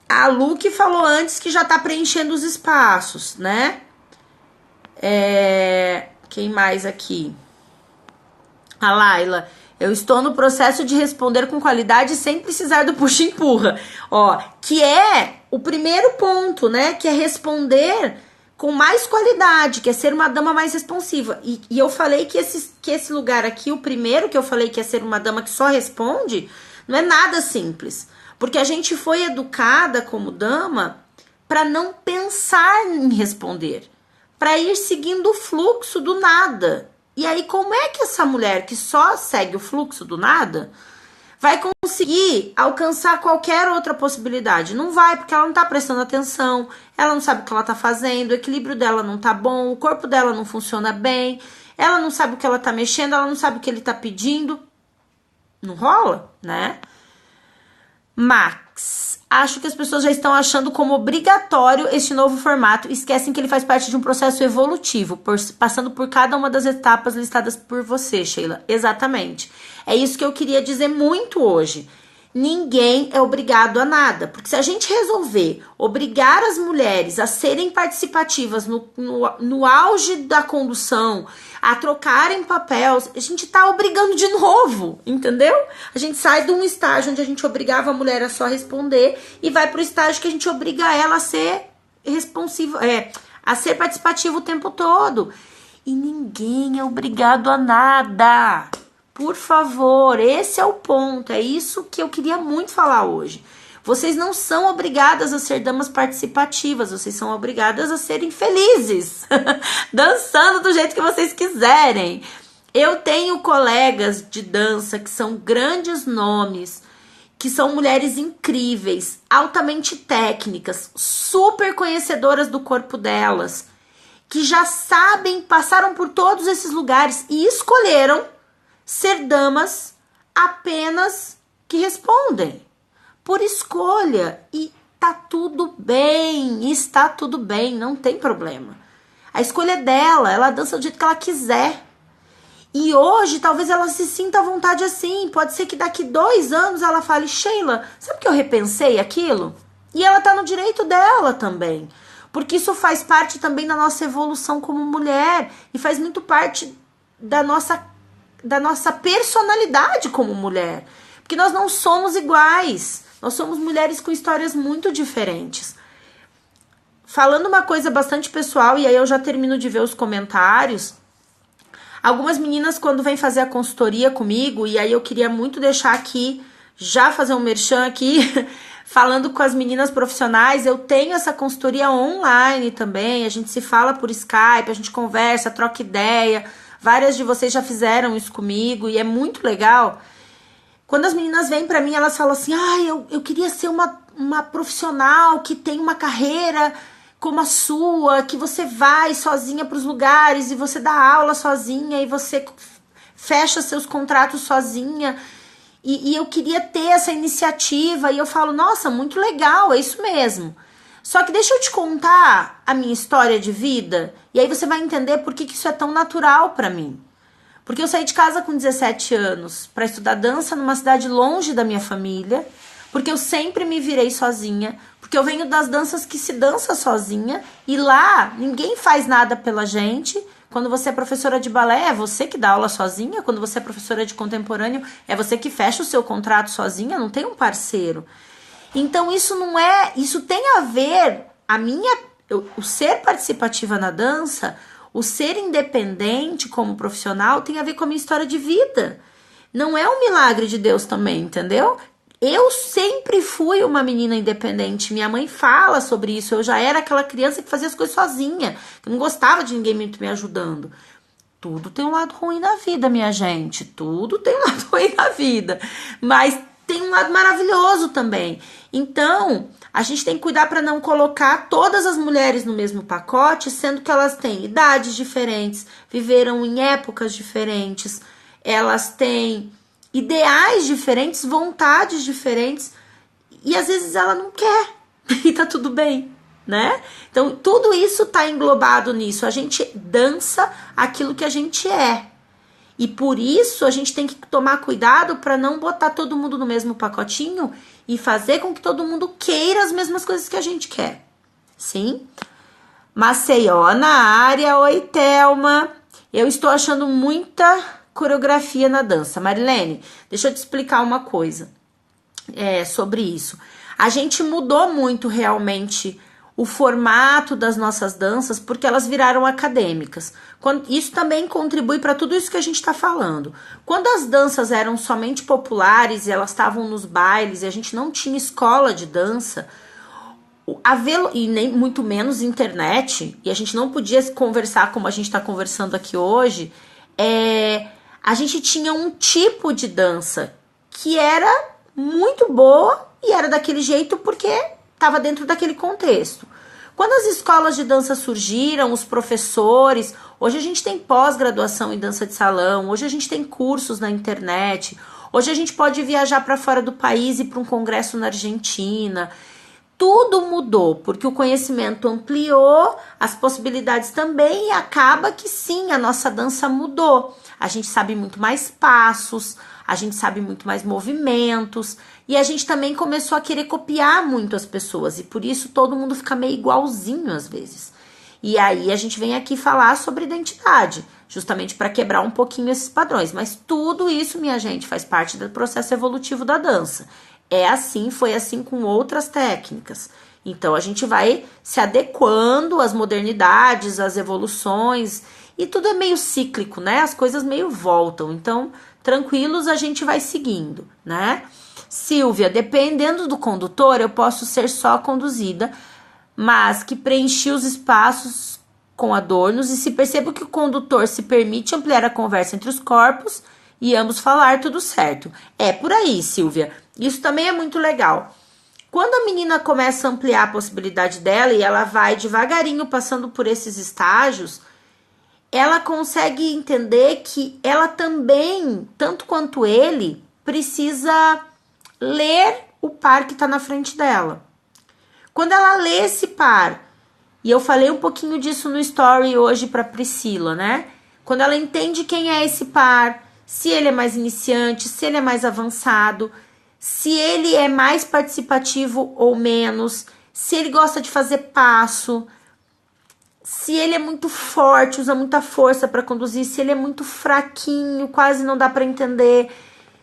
A Lu que falou antes que já tá preenchendo os espaços, né? Quem mais aqui? A Laila. Eu estou no processo de responder com qualidade sem precisar do puxa-empurra. Ó, que é o primeiro ponto, né? Que é responder com mais qualidade, que é ser uma dama mais responsiva. E eu falei que esse lugar aqui, o primeiro que eu falei que é ser uma dama que só responde, não é nada simples. Porque a gente foi educada como dama para não pensar em responder, para ir seguindo o fluxo do nada. E aí, como é que essa mulher que só segue o fluxo do nada vai conseguir alcançar qualquer outra possibilidade? Não vai, porque ela não tá prestando atenção, ela não sabe o que ela tá fazendo, o equilíbrio dela não tá bom, o corpo dela não funciona bem, ela não sabe o que ela tá mexendo, ela não sabe o que ele tá pedindo. Não rola, né? Max, acho que as pessoas já estão achando como obrigatório este novo formato e esquecem que ele faz parte de um processo evolutivo, passando por cada uma das etapas listadas por você, Sheila. Exatamente. É isso que eu queria dizer muito hoje. Ninguém é obrigado a nada, porque se a gente resolver obrigar as mulheres a serem participativas no auge da condução, a trocarem papéis, a gente tá obrigando de novo, entendeu? A gente sai de um estágio onde a gente obrigava a mulher a só responder e vai pro estágio que a gente obriga ela a ser responsiva, a ser participativa o tempo todo. E ninguém é obrigado a nada. Por favor, esse é o ponto, é isso que eu queria muito falar hoje. Vocês não são obrigadas a ser damas participativas, vocês são obrigadas a serem felizes, dançando do jeito que vocês quiserem. Eu tenho colegas de dança que são grandes nomes, que são mulheres incríveis, altamente técnicas, super conhecedoras do corpo delas, que já sabem, passaram por todos esses lugares e escolheram ser damas apenas que respondem por escolha, e tá tudo bem, está tudo bem, não tem problema. A escolha é dela, ela dança do jeito que ela quiser. E hoje talvez ela se sinta à vontade assim, pode ser que daqui 2 anos ela fale: Sheila, sabe que eu repensei aquilo? E ela tá no direito dela também, porque isso faz parte também da nossa evolução como mulher e faz muito parte da nossa personalidade como mulher, porque nós não somos iguais, nós somos mulheres com histórias muito diferentes. Falando uma coisa bastante pessoal, e aí eu já termino de ver os comentários, algumas meninas quando vêm fazer a consultoria comigo, e aí eu queria muito deixar aqui, já fazer um merchan aqui, falando com as meninas profissionais, eu tenho essa consultoria online também, a gente se fala por Skype, a gente conversa, troca ideia. Várias de vocês já fizeram isso comigo e é muito legal. Quando as meninas vêm pra mim, elas falam assim: eu queria ser uma profissional que tem uma carreira como a sua, que você vai sozinha pros lugares e você dá aula sozinha e você fecha seus contratos sozinha. E eu queria ter essa iniciativa. E eu falo: nossa, muito legal, é isso mesmo. Só que deixa eu te contar a minha história de vida, e aí você vai entender por que isso é tão natural pra mim. Porque eu saí de casa com 17 anos para estudar dança numa cidade longe da minha família, porque eu sempre me virei sozinha, porque eu venho das danças que se dança sozinha, e lá ninguém faz nada pela gente. Quando você é professora de balé, é você que dá aula sozinha. Quando você é professora de contemporâneo, é você que fecha o seu contrato sozinha, não tem um parceiro. Então isso não é, isso tem a ver, o ser participativa na dança, o ser independente como profissional tem a ver com a minha história de vida. Não é um milagre de Deus também, entendeu? Eu sempre fui uma menina independente. Minha mãe fala sobre isso. Eu já era aquela criança que fazia as coisas sozinha, que não gostava de ninguém muito me ajudando. Tudo tem um lado ruim na vida, minha gente. Tudo tem um lado ruim na vida. Mas tem um lado maravilhoso também. Então, a gente tem que cuidar para não colocar todas as mulheres no mesmo pacote, sendo que elas têm idades diferentes, viveram em épocas diferentes, elas têm ideais diferentes, vontades diferentes, e às vezes ela não quer, e tá tudo bem, né? Então, tudo isso tá englobado nisso. A gente dança aquilo que a gente é. E por isso a gente tem que tomar cuidado para não botar todo mundo no mesmo pacotinho e fazer com que todo mundo queira as mesmas coisas que a gente quer. Sim? Maceió na área. Oi, Thelma. Eu estou achando muita coreografia na dança. Marilene, deixa eu te explicar uma coisa sobre isso. A gente mudou muito realmente o formato das nossas danças porque elas viraram acadêmicas. Isso também contribui para tudo isso que a gente está falando. Quando as danças eram somente populares e elas estavam nos bailes e a gente não tinha escola de dança, e nem muito menos internet, e a gente não podia conversar como a gente está conversando aqui hoje, a gente tinha um tipo de dança que era muito boa e era daquele jeito porque estava dentro daquele contexto. Quando as escolas de dança surgiram, os professores, hoje a gente tem pós-graduação em dança de salão, hoje a gente tem cursos na internet, hoje a gente pode viajar para fora do país e para um congresso na Argentina. Tudo mudou, porque o conhecimento ampliou, as possibilidades também, e acaba que sim, a nossa dança mudou. A gente sabe muito mais passos, a gente sabe muito mais movimentos, e a gente também começou a querer copiar muito as pessoas, e por isso todo mundo fica meio igualzinho às vezes. E aí a gente vem aqui falar sobre identidade, justamente para quebrar um pouquinho esses padrões. Mas tudo isso, minha gente, faz parte do processo evolutivo da dança. É assim, foi assim com outras técnicas. Então a gente vai se adequando às modernidades, às evoluções, e tudo é meio cíclico, né? As coisas meio voltam. Então, tranquilos, a gente vai seguindo, né? Silvia, dependendo do condutor, eu posso ser só conduzida, mas que preenchi os espaços com adornos, e se percebo que o condutor se permite ampliar a conversa entre os corpos e ambos falar, tudo certo. É por aí, Silvia. Isso também é muito legal. Quando a menina começa a ampliar a possibilidade dela e ela vai devagarinho passando por esses estágios, ela consegue entender que ela também, tanto quanto ele, precisa ler o par que está na frente dela. Quando ela lê esse par, e eu falei um pouquinho disso no story hoje para Priscila, né? Quando ela entende quem é esse par, se ele é mais iniciante, se ele é mais avançado, se ele é mais participativo ou menos, se ele gosta de fazer passo, se ele é muito forte, usa muita força para conduzir, se ele é muito fraquinho, quase não dá para entender.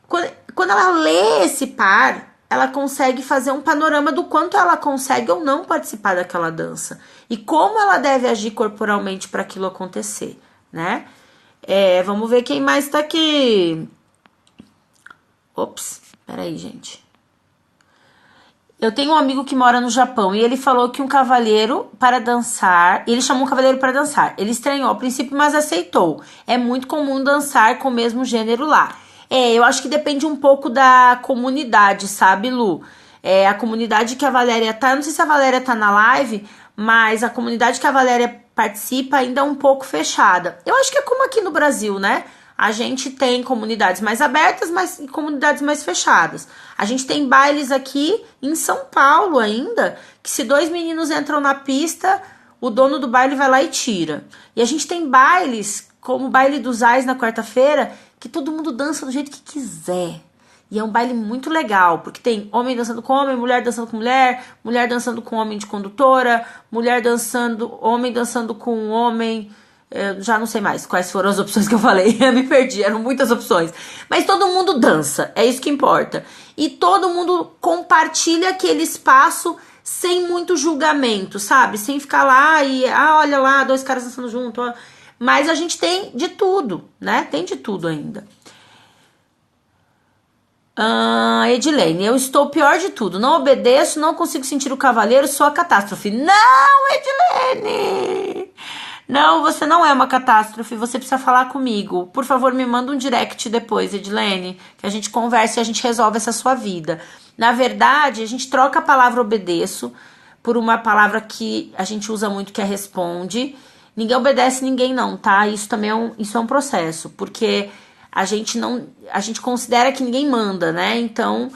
Quando ela lê esse par, ela consegue fazer um panorama do quanto ela consegue ou não participar daquela dança e como ela deve agir corporalmente para aquilo acontecer, né? Vamos ver quem mais tá aqui. Ops, peraí, gente. Eu tenho um amigo que mora no Japão e ele falou que um cavalheiro para dançar... Ele chamou um cavalheiro para dançar. Ele estranhou ao princípio, mas aceitou. É muito comum dançar com o mesmo gênero lá. Eu acho que depende um pouco da comunidade, sabe, Lu? A comunidade que a Valéria tá... Não sei se a Valéria tá na live, mas a comunidade que a Valéria participa ainda é um pouco fechada. Eu acho que é como aqui no Brasil, né? A gente tem comunidades mais abertas, mas e comunidades mais fechadas. A gente tem bailes aqui em São Paulo ainda, que se 2 meninos entram na pista, o dono do baile vai lá e tira. E a gente tem bailes, como o baile dos Ais na quarta-feira, que todo mundo dança do jeito que quiser. E é um baile muito legal, porque tem homem dançando com homem, mulher dançando com mulher, mulher dançando com homem de condutora, mulher dançando, homem dançando com homem, já não sei mais quais foram as opções que eu falei, eu me perdi, eram muitas opções. Mas todo mundo dança, é isso que importa. E todo mundo compartilha aquele espaço sem muito julgamento, sabe? Sem ficar lá e, olha lá, 2 caras dançando junto. Ó. Mas a gente tem de tudo, né? Tem de tudo ainda. Edilene, eu estou pior de tudo. Não obedeço, não consigo sentir o cavaleiro, sou a catástrofe. Não, Edilene! Não, você não é uma catástrofe, você precisa falar comigo. Por favor, me manda um direct depois, Edilene, que a gente converse e a gente resolve essa sua vida. Na verdade, a gente troca a palavra obedeço por uma palavra que a gente usa muito, que é responde. Ninguém obedece ninguém não, tá? Isso também é um processo, porque a gente considera que ninguém manda, né? Então,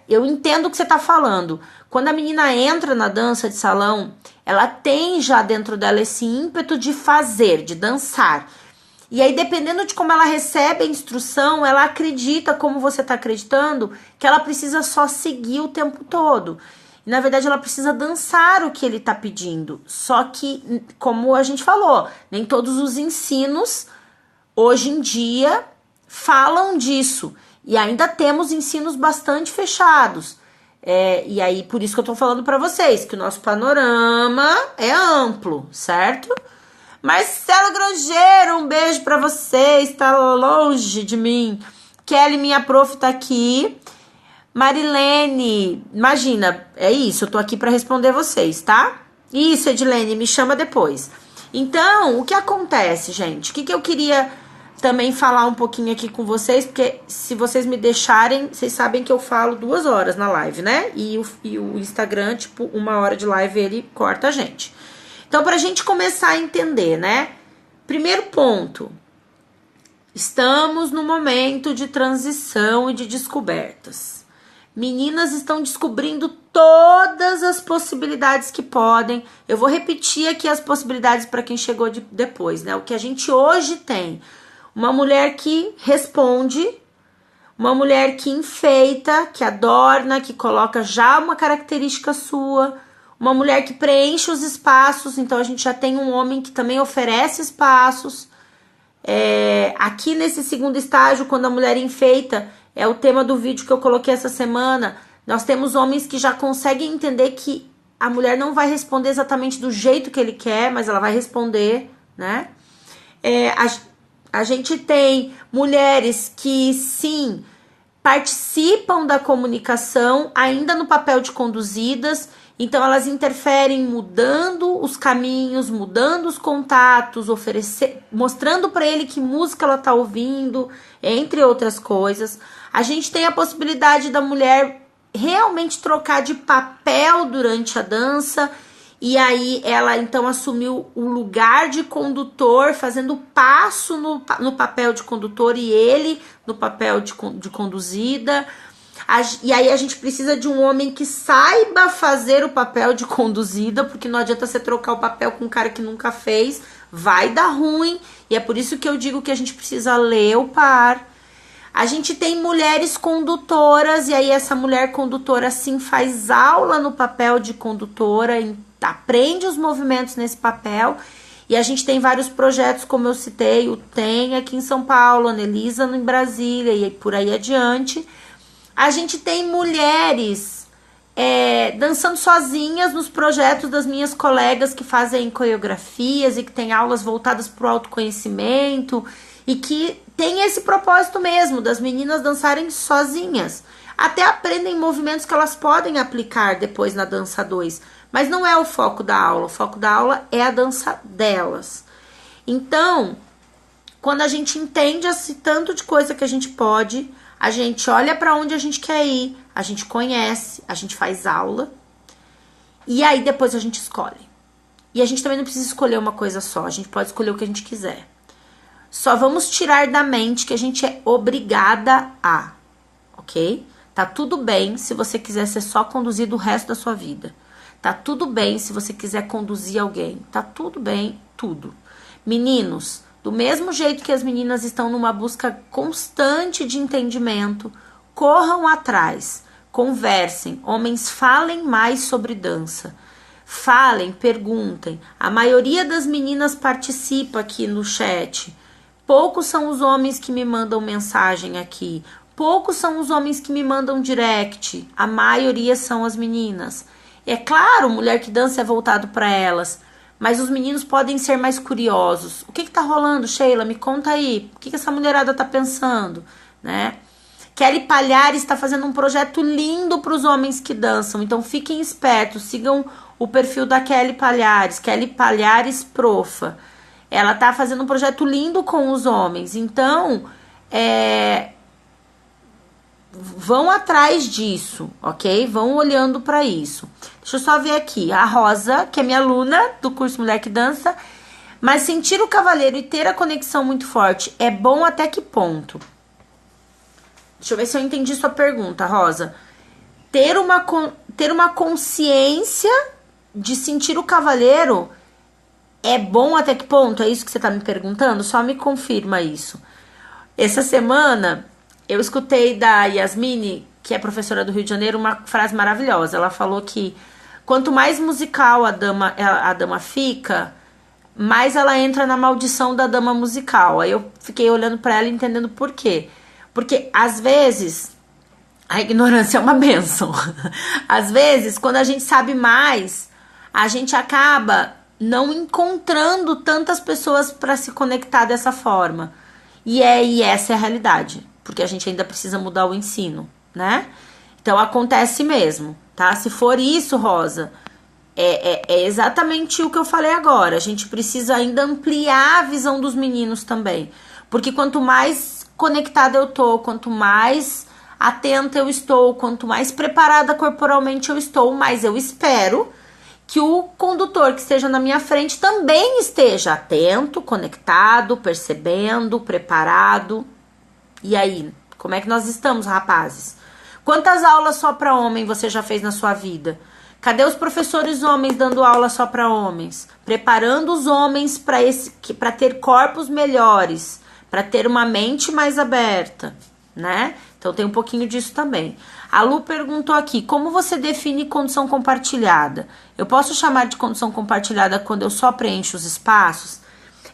eu entendo o que você tá falando. Quando a menina entra na dança de salão, ela tem já dentro dela esse ímpeto de fazer, de dançar. E aí, dependendo de como ela recebe a instrução, ela acredita, como você tá acreditando, que ela precisa só seguir o tempo todo. E, na verdade, ela precisa dançar o que ele tá pedindo. Só que, como a gente falou, nem todos os ensinos hoje em dia falam disso. E ainda temos ensinos bastante fechados. E aí, por isso que eu tô falando pra vocês, que o nosso panorama é amplo, certo? Marcelo Grangeiro, um beijo pra você, está longe de mim. Kelly, minha prof, tá aqui. Marilene, imagina, é isso, eu tô aqui pra responder vocês, tá? Isso, Edilene, me chama depois. Então, o que acontece, gente? O que eu queria também falar um pouquinho aqui com vocês, porque se vocês me deixarem, vocês sabem que eu falo 2 horas na live, né? E o Instagram, tipo, 1 hora de live, ele corta a gente. Então, pra gente começar a entender, né? Primeiro ponto, estamos no momento de transição e de descobertas. Meninas estão descobrindo todas as possibilidades que podem. Eu vou repetir aqui as possibilidades para quem chegou depois, né? O que a gente hoje tem. Uma mulher que responde, uma mulher que enfeita, que adorna, que coloca já uma característica sua, uma mulher que preenche os espaços, então a gente já tem um homem que também oferece espaços. Aqui nesse segundo estágio, quando a mulher enfeita, é o tema do vídeo que eu coloquei essa semana, nós temos homens que já conseguem entender que a mulher não vai responder exatamente do jeito que ele quer, mas ela vai responder, né? A gente tem mulheres que, sim, participam da comunicação, ainda no papel de conduzidas, então elas interferem mudando os caminhos, mudando os contatos, mostrando para ele que música ela tá ouvindo, entre outras coisas. A gente tem a possibilidade da mulher realmente trocar de papel durante a dança, e aí ela então assumiu o lugar de condutor, fazendo passo no papel de condutor e ele no papel de conduzida. E aí a gente precisa de um homem que saiba fazer o papel de conduzida, porque não adianta você trocar o papel com um cara que nunca fez, vai dar ruim. E é por isso que eu digo que a gente precisa ler o par. A gente tem mulheres condutoras, e aí essa mulher condutora sim faz aula no papel de condutora, aprende os movimentos nesse papel. E a gente tem vários projetos, como eu citei, o TEM aqui em São Paulo, a Anelisa em Brasília e por aí adiante. A gente tem mulheres dançando sozinhas nos projetos das minhas colegas que fazem coreografias e que têm aulas voltadas para o autoconhecimento e que tem esse propósito mesmo, das meninas dançarem sozinhas. Até aprendem movimentos que elas podem aplicar depois na dança 2, mas não é o foco da aula. O foco da aula é a dança delas. Então, quando a gente entende esse tanto de coisa que a gente pode, a gente olha para onde a gente quer ir, a gente conhece, a gente faz aula, e aí depois a gente escolhe. E a gente também não precisa escolher uma coisa só, a gente pode escolher o que a gente quiser. Só vamos tirar da mente que a gente é obrigada a, ok? Tá tudo bem se você quiser ser só conduzido o resto da sua vida. Tá tudo bem se você quiser conduzir alguém. Tá tudo bem, tudo. Meninos, do mesmo jeito que as meninas estão numa busca constante de entendimento, corram atrás, conversem. Homens, falem mais sobre dança. Falem, perguntem. A maioria das meninas participa aqui no chat. Poucos são os homens que me mandam mensagem aqui. Poucos são os homens que me mandam direct. A maioria são as meninas. É claro, Mulher que Dança é voltado para elas, mas os meninos podem ser mais curiosos. O que tá rolando, Sheila? Me conta aí. O que essa mulherada tá pensando, né? Kelly Palhares está fazendo um projeto lindo para os homens que dançam. Então fiquem espertos, sigam o perfil da Kelly Palhares Profa. Ela tá fazendo um projeto lindo com os homens. Então, vão atrás disso, ok? Vão olhando para isso. Deixa eu só ver aqui. A Rosa, que é minha aluna do curso Mulher que Dança. Mas sentir o cavaleiro e ter a conexão muito forte é bom até que ponto? Deixa eu ver se eu entendi sua pergunta, Rosa. Ter uma consciência de sentir o cavaleiro é bom até que ponto? É isso que você tá me perguntando? Só me confirma isso. Essa semana eu escutei da Yasmine, que é professora do Rio de Janeiro, uma frase maravilhosa. Ela falou que quanto mais musical a dama fica, mais ela entra na maldição da dama musical. Aí eu fiquei olhando para ela entendendo por quê. Porque às vezes a ignorância é uma bênção. Às vezes, quando a gente sabe mais, a gente acaba não encontrando tantas pessoas para se conectar dessa forma. E essa é a realidade. Porque a gente ainda precisa mudar o ensino, né? Então acontece mesmo, tá? Se for isso, Rosa, é exatamente o que eu falei agora. A gente precisa ainda ampliar a visão dos meninos também. Porque quanto mais conectada eu tô, quanto mais atenta eu estou, quanto mais preparada corporalmente eu estou, mais eu espero que o condutor que esteja na minha frente também esteja atento, conectado, percebendo, preparado. E aí, como é que nós estamos, rapazes? Quantas aulas só para homem você já fez na sua vida? Cadê os professores homens dando aula só para homens? Preparando os homens para ter corpos melhores, para ter uma mente mais aberta, né? Então tem um pouquinho disso também. A Lu perguntou aqui, como você define condução compartilhada? Eu posso chamar de condução compartilhada quando eu só preencho os espaços?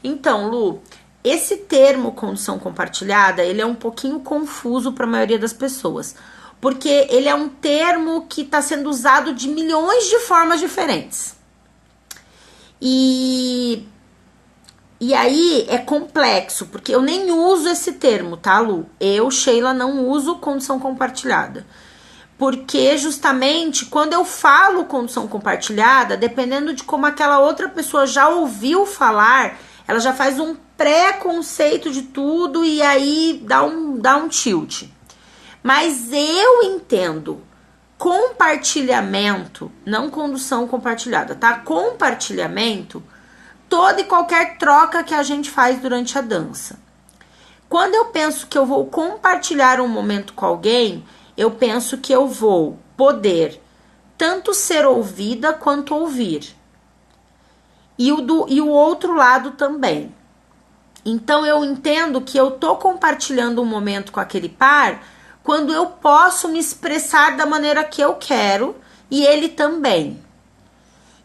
Então, Lu, esse termo condução compartilhada, ele é um pouquinho confuso para a maioria das pessoas, porque ele é um termo que está sendo usado de milhões de formas diferentes. E aí é complexo, porque eu nem uso esse termo, tá, Lu? Eu, Sheila, não uso condução compartilhada. Porque justamente quando eu falo condução compartilhada, dependendo de como aquela outra pessoa já ouviu falar, ela já faz um pré-conceito de tudo e aí dá um tilt. Mas eu entendo compartilhamento, não condução compartilhada, tá? Compartilhamento, toda e qualquer troca que a gente faz durante a dança. Quando eu penso que eu vou compartilhar um momento com alguém, eu penso que eu vou poder tanto ser ouvida quanto ouvir. E o outro lado também. Então eu entendo que eu tô compartilhando um momento com aquele par quando eu posso me expressar da maneira que eu quero e ele também.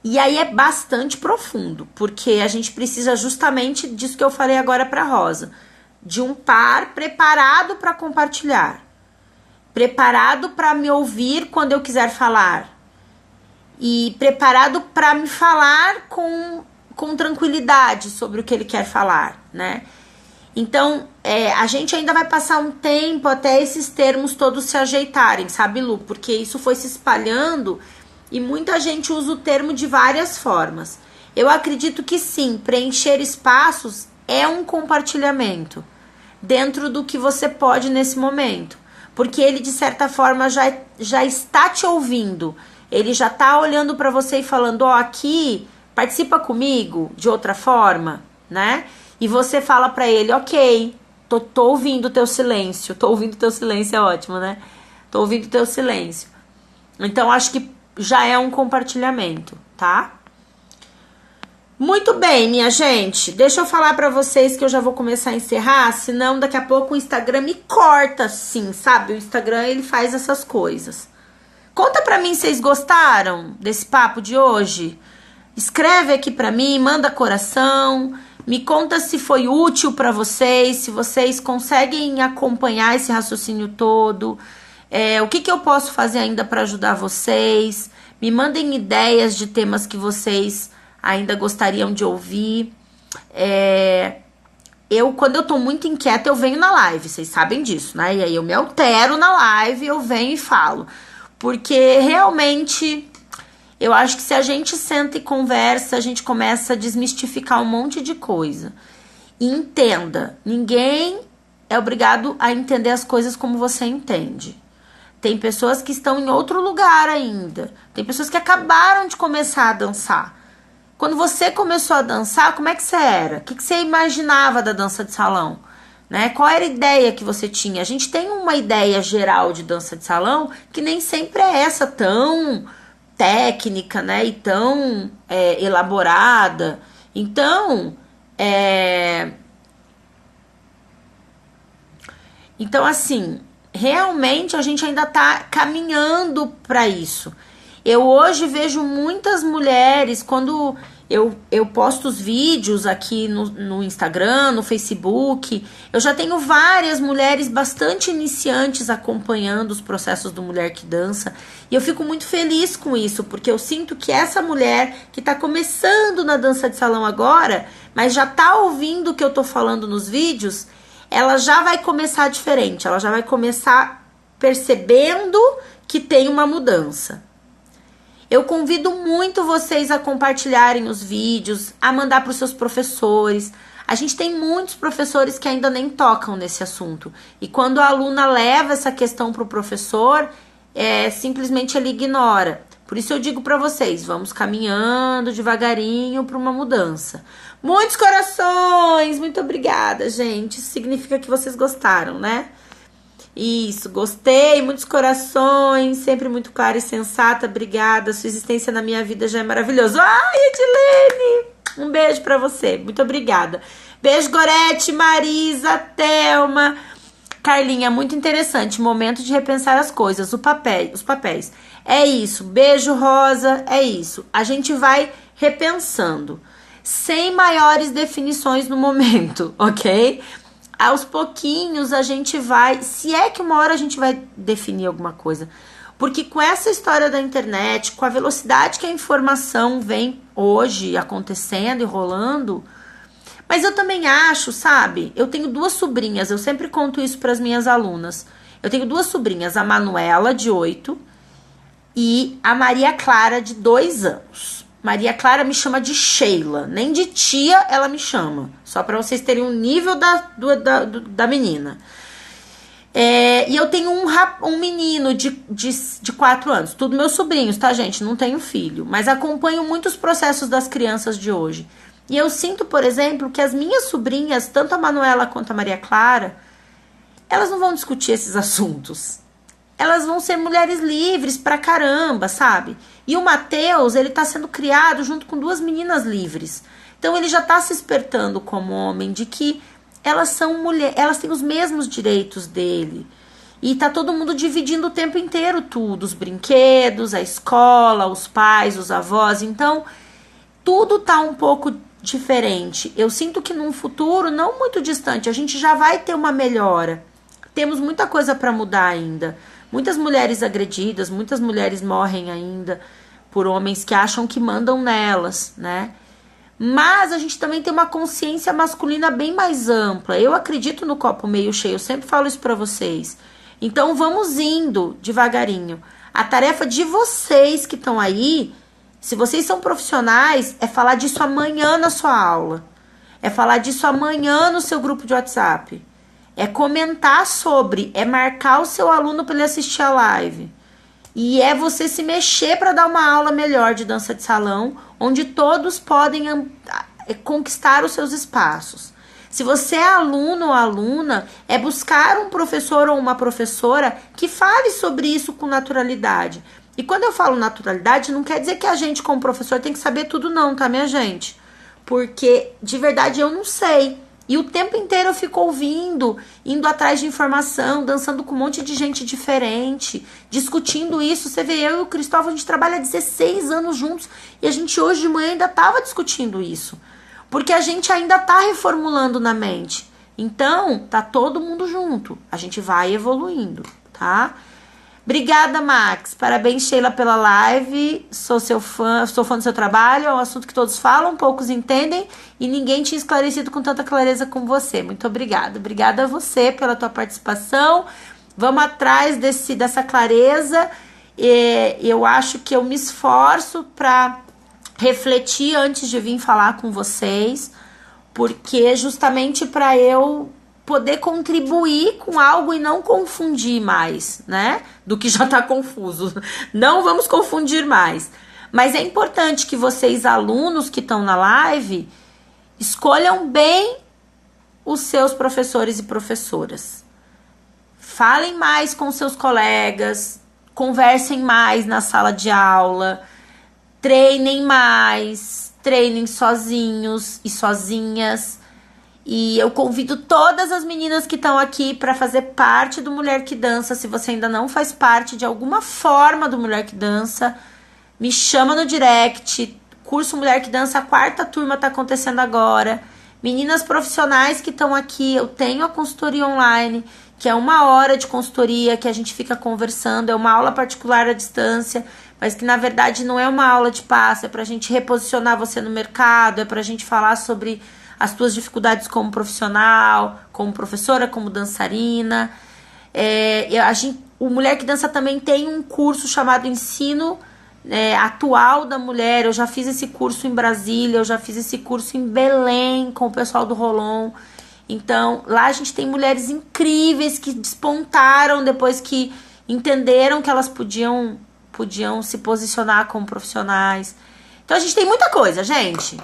E aí é bastante profundo, porque a gente precisa justamente disso que eu falei agora para Rosa, de um par preparado para compartilhar, preparado para me ouvir quando eu quiser falar e preparado para me falar com tranquilidade sobre o que ele quer falar, né? Então, a gente ainda vai passar um tempo até esses termos todos se ajeitarem, sabe, Lu? Porque isso foi se espalhando e muita gente usa o termo de várias formas. Eu acredito que sim, preencher espaços é um compartilhamento dentro do que você pode nesse momento. Porque ele, de certa forma, já está te ouvindo. Ele já está olhando para você e falando, ó, aqui, participa comigo de outra forma, né? e você fala pra ele, ok, tô ouvindo o teu silêncio. Tô ouvindo o teu silêncio, é ótimo, né? Tô ouvindo o teu silêncio. Então, acho que já é um compartilhamento, tá? Muito bem, minha gente. Deixa eu falar pra vocês que eu já vou começar a encerrar, senão daqui a pouco o Instagram me corta, assim, sabe? O Instagram, ele faz essas coisas. Conta pra mim se vocês gostaram desse papo de hoje. Escreve aqui pra mim, manda coração. Me conta se foi útil pra vocês, se vocês conseguem acompanhar esse raciocínio todo. O que eu posso fazer ainda pra ajudar vocês? Me mandem ideias de temas que vocês ainda gostariam de ouvir. Quando eu tô muito inquieta, eu venho na live, vocês sabem disso, né? E aí eu me altero na live, eu venho e falo. Porque realmente, eu acho que se a gente senta e conversa, a gente começa a desmistificar um monte de coisa. E entenda, ninguém é obrigado a entender as coisas como você entende. Tem pessoas que estão em outro lugar ainda. Tem pessoas que acabaram de começar a dançar. Quando você começou a dançar, como é que você era? O que você imaginava da dança de salão? Né? Qual era a ideia que você tinha? A gente tem uma ideia geral de dança de salão que nem sempre é essa tão técnica, né? E tão elaborada. Então, assim, realmente a gente ainda tá caminhando para isso. Eu hoje vejo muitas mulheres, quando eu posto os vídeos aqui no Instagram, no Facebook, eu já tenho várias mulheres bastante iniciantes acompanhando os processos do Mulher que Dança, e eu fico muito feliz com isso, porque eu sinto que essa mulher que tá começando na dança de salão agora, mas já tá ouvindo o que eu tô falando nos vídeos, ela já vai começar diferente, ela já vai começar percebendo que tem uma mudança. Eu convido muito vocês a compartilharem os vídeos, a mandar para os seus professores. A gente tem muitos professores que ainda nem tocam nesse assunto. E quando a aluna leva essa questão para o professor, simplesmente ele ignora. Por isso eu digo para vocês, vamos caminhando devagarinho para uma mudança. Muitos corações! Muito obrigada, gente. Isso significa que vocês gostaram, né? Isso, gostei, muitos corações, sempre muito clara e sensata, obrigada, sua existência na minha vida já é maravilhoso. Ai, Edilene, um beijo pra você, muito obrigada. Beijo, Gorete, Marisa, Thelma, Carlinha, muito interessante, momento de repensar as coisas, os papéis, é isso, beijo, Rosa, é isso, a gente vai repensando, sem maiores definições no momento, ok? Aos pouquinhos a gente vai, se é que uma hora a gente vai definir alguma coisa, porque com essa história da internet, com a velocidade que a informação vem hoje acontecendo e rolando, mas eu também acho, sabe, eu tenho 2 sobrinhas, eu sempre conto isso para as minhas alunas, eu tenho 2 sobrinhas, a Manuela de 8 e a Maria Clara de 2 anos. Maria Clara me chama de Sheila, nem de tia ela me chama, só para vocês terem um nível da menina. E eu tenho um menino de 4 anos, tudo meus sobrinhos, tá, gente? Não tenho filho, mas acompanho muitos processos das crianças de hoje. E eu sinto, por exemplo, que as minhas sobrinhas, tanto a Manuela quanto a Maria Clara, elas não vão discutir esses assuntos. Elas vão ser mulheres livres pra caramba, sabe? E o Matheus, ele tá sendo criado junto com 2 meninas livres. Então ele já tá se espertando como homem de que elas são mulheres, elas têm os mesmos direitos dele. E tá todo mundo dividindo o tempo inteiro tudo, os brinquedos, a escola, os pais, os avós. Então, tudo tá um pouco diferente. Eu sinto que num futuro não muito distante, a gente já vai ter uma melhora. Temos muita coisa para mudar ainda. Muitas mulheres agredidas, muitas mulheres morrem ainda por homens que acham que mandam nelas, né? Mas a gente também tem uma consciência masculina bem mais ampla. Eu acredito no copo meio cheio, eu sempre falo isso pra vocês. Então vamos indo devagarinho. A tarefa de vocês que estão aí, se vocês são profissionais, é falar disso amanhã na sua aula. É falar disso amanhã no seu grupo de WhatsApp. É comentar sobre, é marcar o seu aluno para ele assistir a live. E é você se mexer para dar uma aula melhor de dança de salão, onde todos podem conquistar os seus espaços. Se você é aluno ou aluna, é buscar um professor ou uma professora que fale sobre isso com naturalidade. E quando eu falo naturalidade, não quer dizer que a gente, como professor, tem que saber tudo não, tá, minha gente? Porque, de verdade, eu não sei. E o tempo inteiro eu fico ouvindo, indo atrás de informação, dançando com um monte de gente diferente, discutindo isso. Você vê, eu e o Cristóvão, a gente trabalha 16 anos juntos e a gente hoje de manhã ainda estava discutindo isso. Porque a gente ainda está reformulando na mente. Então, tá todo mundo junto. A gente vai evoluindo, tá? Obrigada, Max. Parabéns, Sheila, pela live. Sou fã do seu trabalho. É um assunto que todos falam, poucos entendem e ninguém tinha esclarecido com tanta clareza como você. Muito obrigada. Obrigada a você pela tua participação. Vamos atrás dessa clareza. Eu acho que eu me esforço para refletir antes de vir falar com vocês, porque justamente para eu poder contribuir com algo e não confundir mais, né? Do que já tá confuso. Não vamos confundir mais. Mas é importante que vocês, alunos que estão na live, escolham bem os seus professores e professoras. Falem mais com seus colegas, conversem mais na sala de aula, treinem mais, treinem sozinhos e sozinhas. E eu convido todas as meninas que estão aqui para fazer parte do Mulher que Dança. Se você ainda não faz parte de alguma forma do Mulher que Dança, me chama no direct. Curso Mulher que Dança, a 4ª turma está acontecendo agora. Meninas profissionais que estão aqui, eu tenho a consultoria online, que é 1 hora de consultoria, que a gente fica conversando. É uma aula particular à distância, mas que na verdade não é uma aula de passo. É para a gente reposicionar você no mercado, é para a gente falar sobre as tuas dificuldades como profissional, como professora, como dançarina. O Mulher que Dança também tem um curso chamado Ensino Atual da Mulher. Eu já fiz esse curso em Brasília, eu já fiz esse curso em Belém com o pessoal do Rolon. Então, lá a gente tem mulheres incríveis que despontaram depois que entenderam que elas podiam se posicionar como profissionais. Então, a gente tem muita coisa, gente.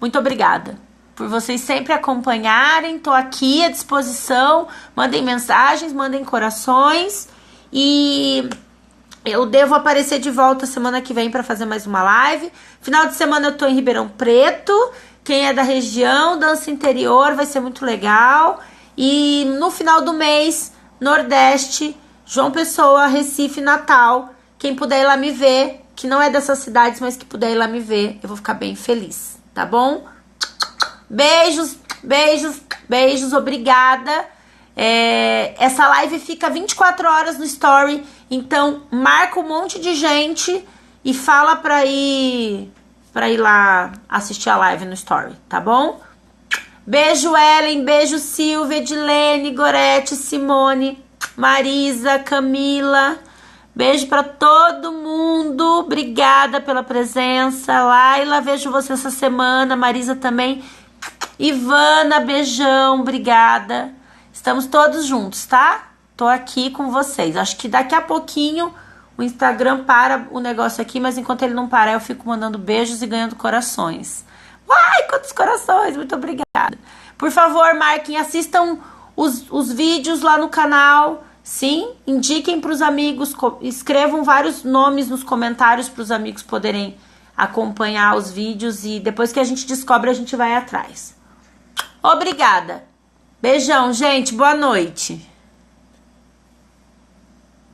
Muito obrigada por vocês sempre acompanharem. Tô aqui à disposição. Mandem mensagens, mandem corações. E eu devo aparecer de volta semana que vem para fazer mais uma live. Final de semana eu tô em Ribeirão Preto. Quem é da região, dança interior, vai ser muito legal. E no final do mês, Nordeste, João Pessoa, Recife, Natal. Quem puder ir lá me ver, que não é dessas cidades, mas que puder ir lá me ver, eu vou ficar bem feliz. Tá bom? Beijos, beijos, beijos, obrigada. Essa live fica 24 horas no story, então marca um monte de gente e fala pra ir lá assistir a live no story, tá bom? Beijo, Ellen, beijo, Silvia, Edilene, Gorete, Simone, Marisa, Camila. Beijo pra todo mundo. Obrigada pela presença. Laila, vejo você essa semana. Marisa também. Ivana, beijão. Obrigada. Estamos todos juntos, tá? Tô aqui com vocês. Acho que daqui a pouquinho o Instagram para o negócio aqui, mas enquanto ele não parar, eu fico mandando beijos e ganhando corações. Ai, quantos corações. Muito obrigada. Por favor, marquem, assistam os vídeos lá no canal. Sim, indiquem para os amigos, escrevam vários nomes nos comentários para os amigos poderem acompanhar os vídeos e depois que a gente descobre, a gente vai atrás. Obrigada. Beijão, gente. Boa noite.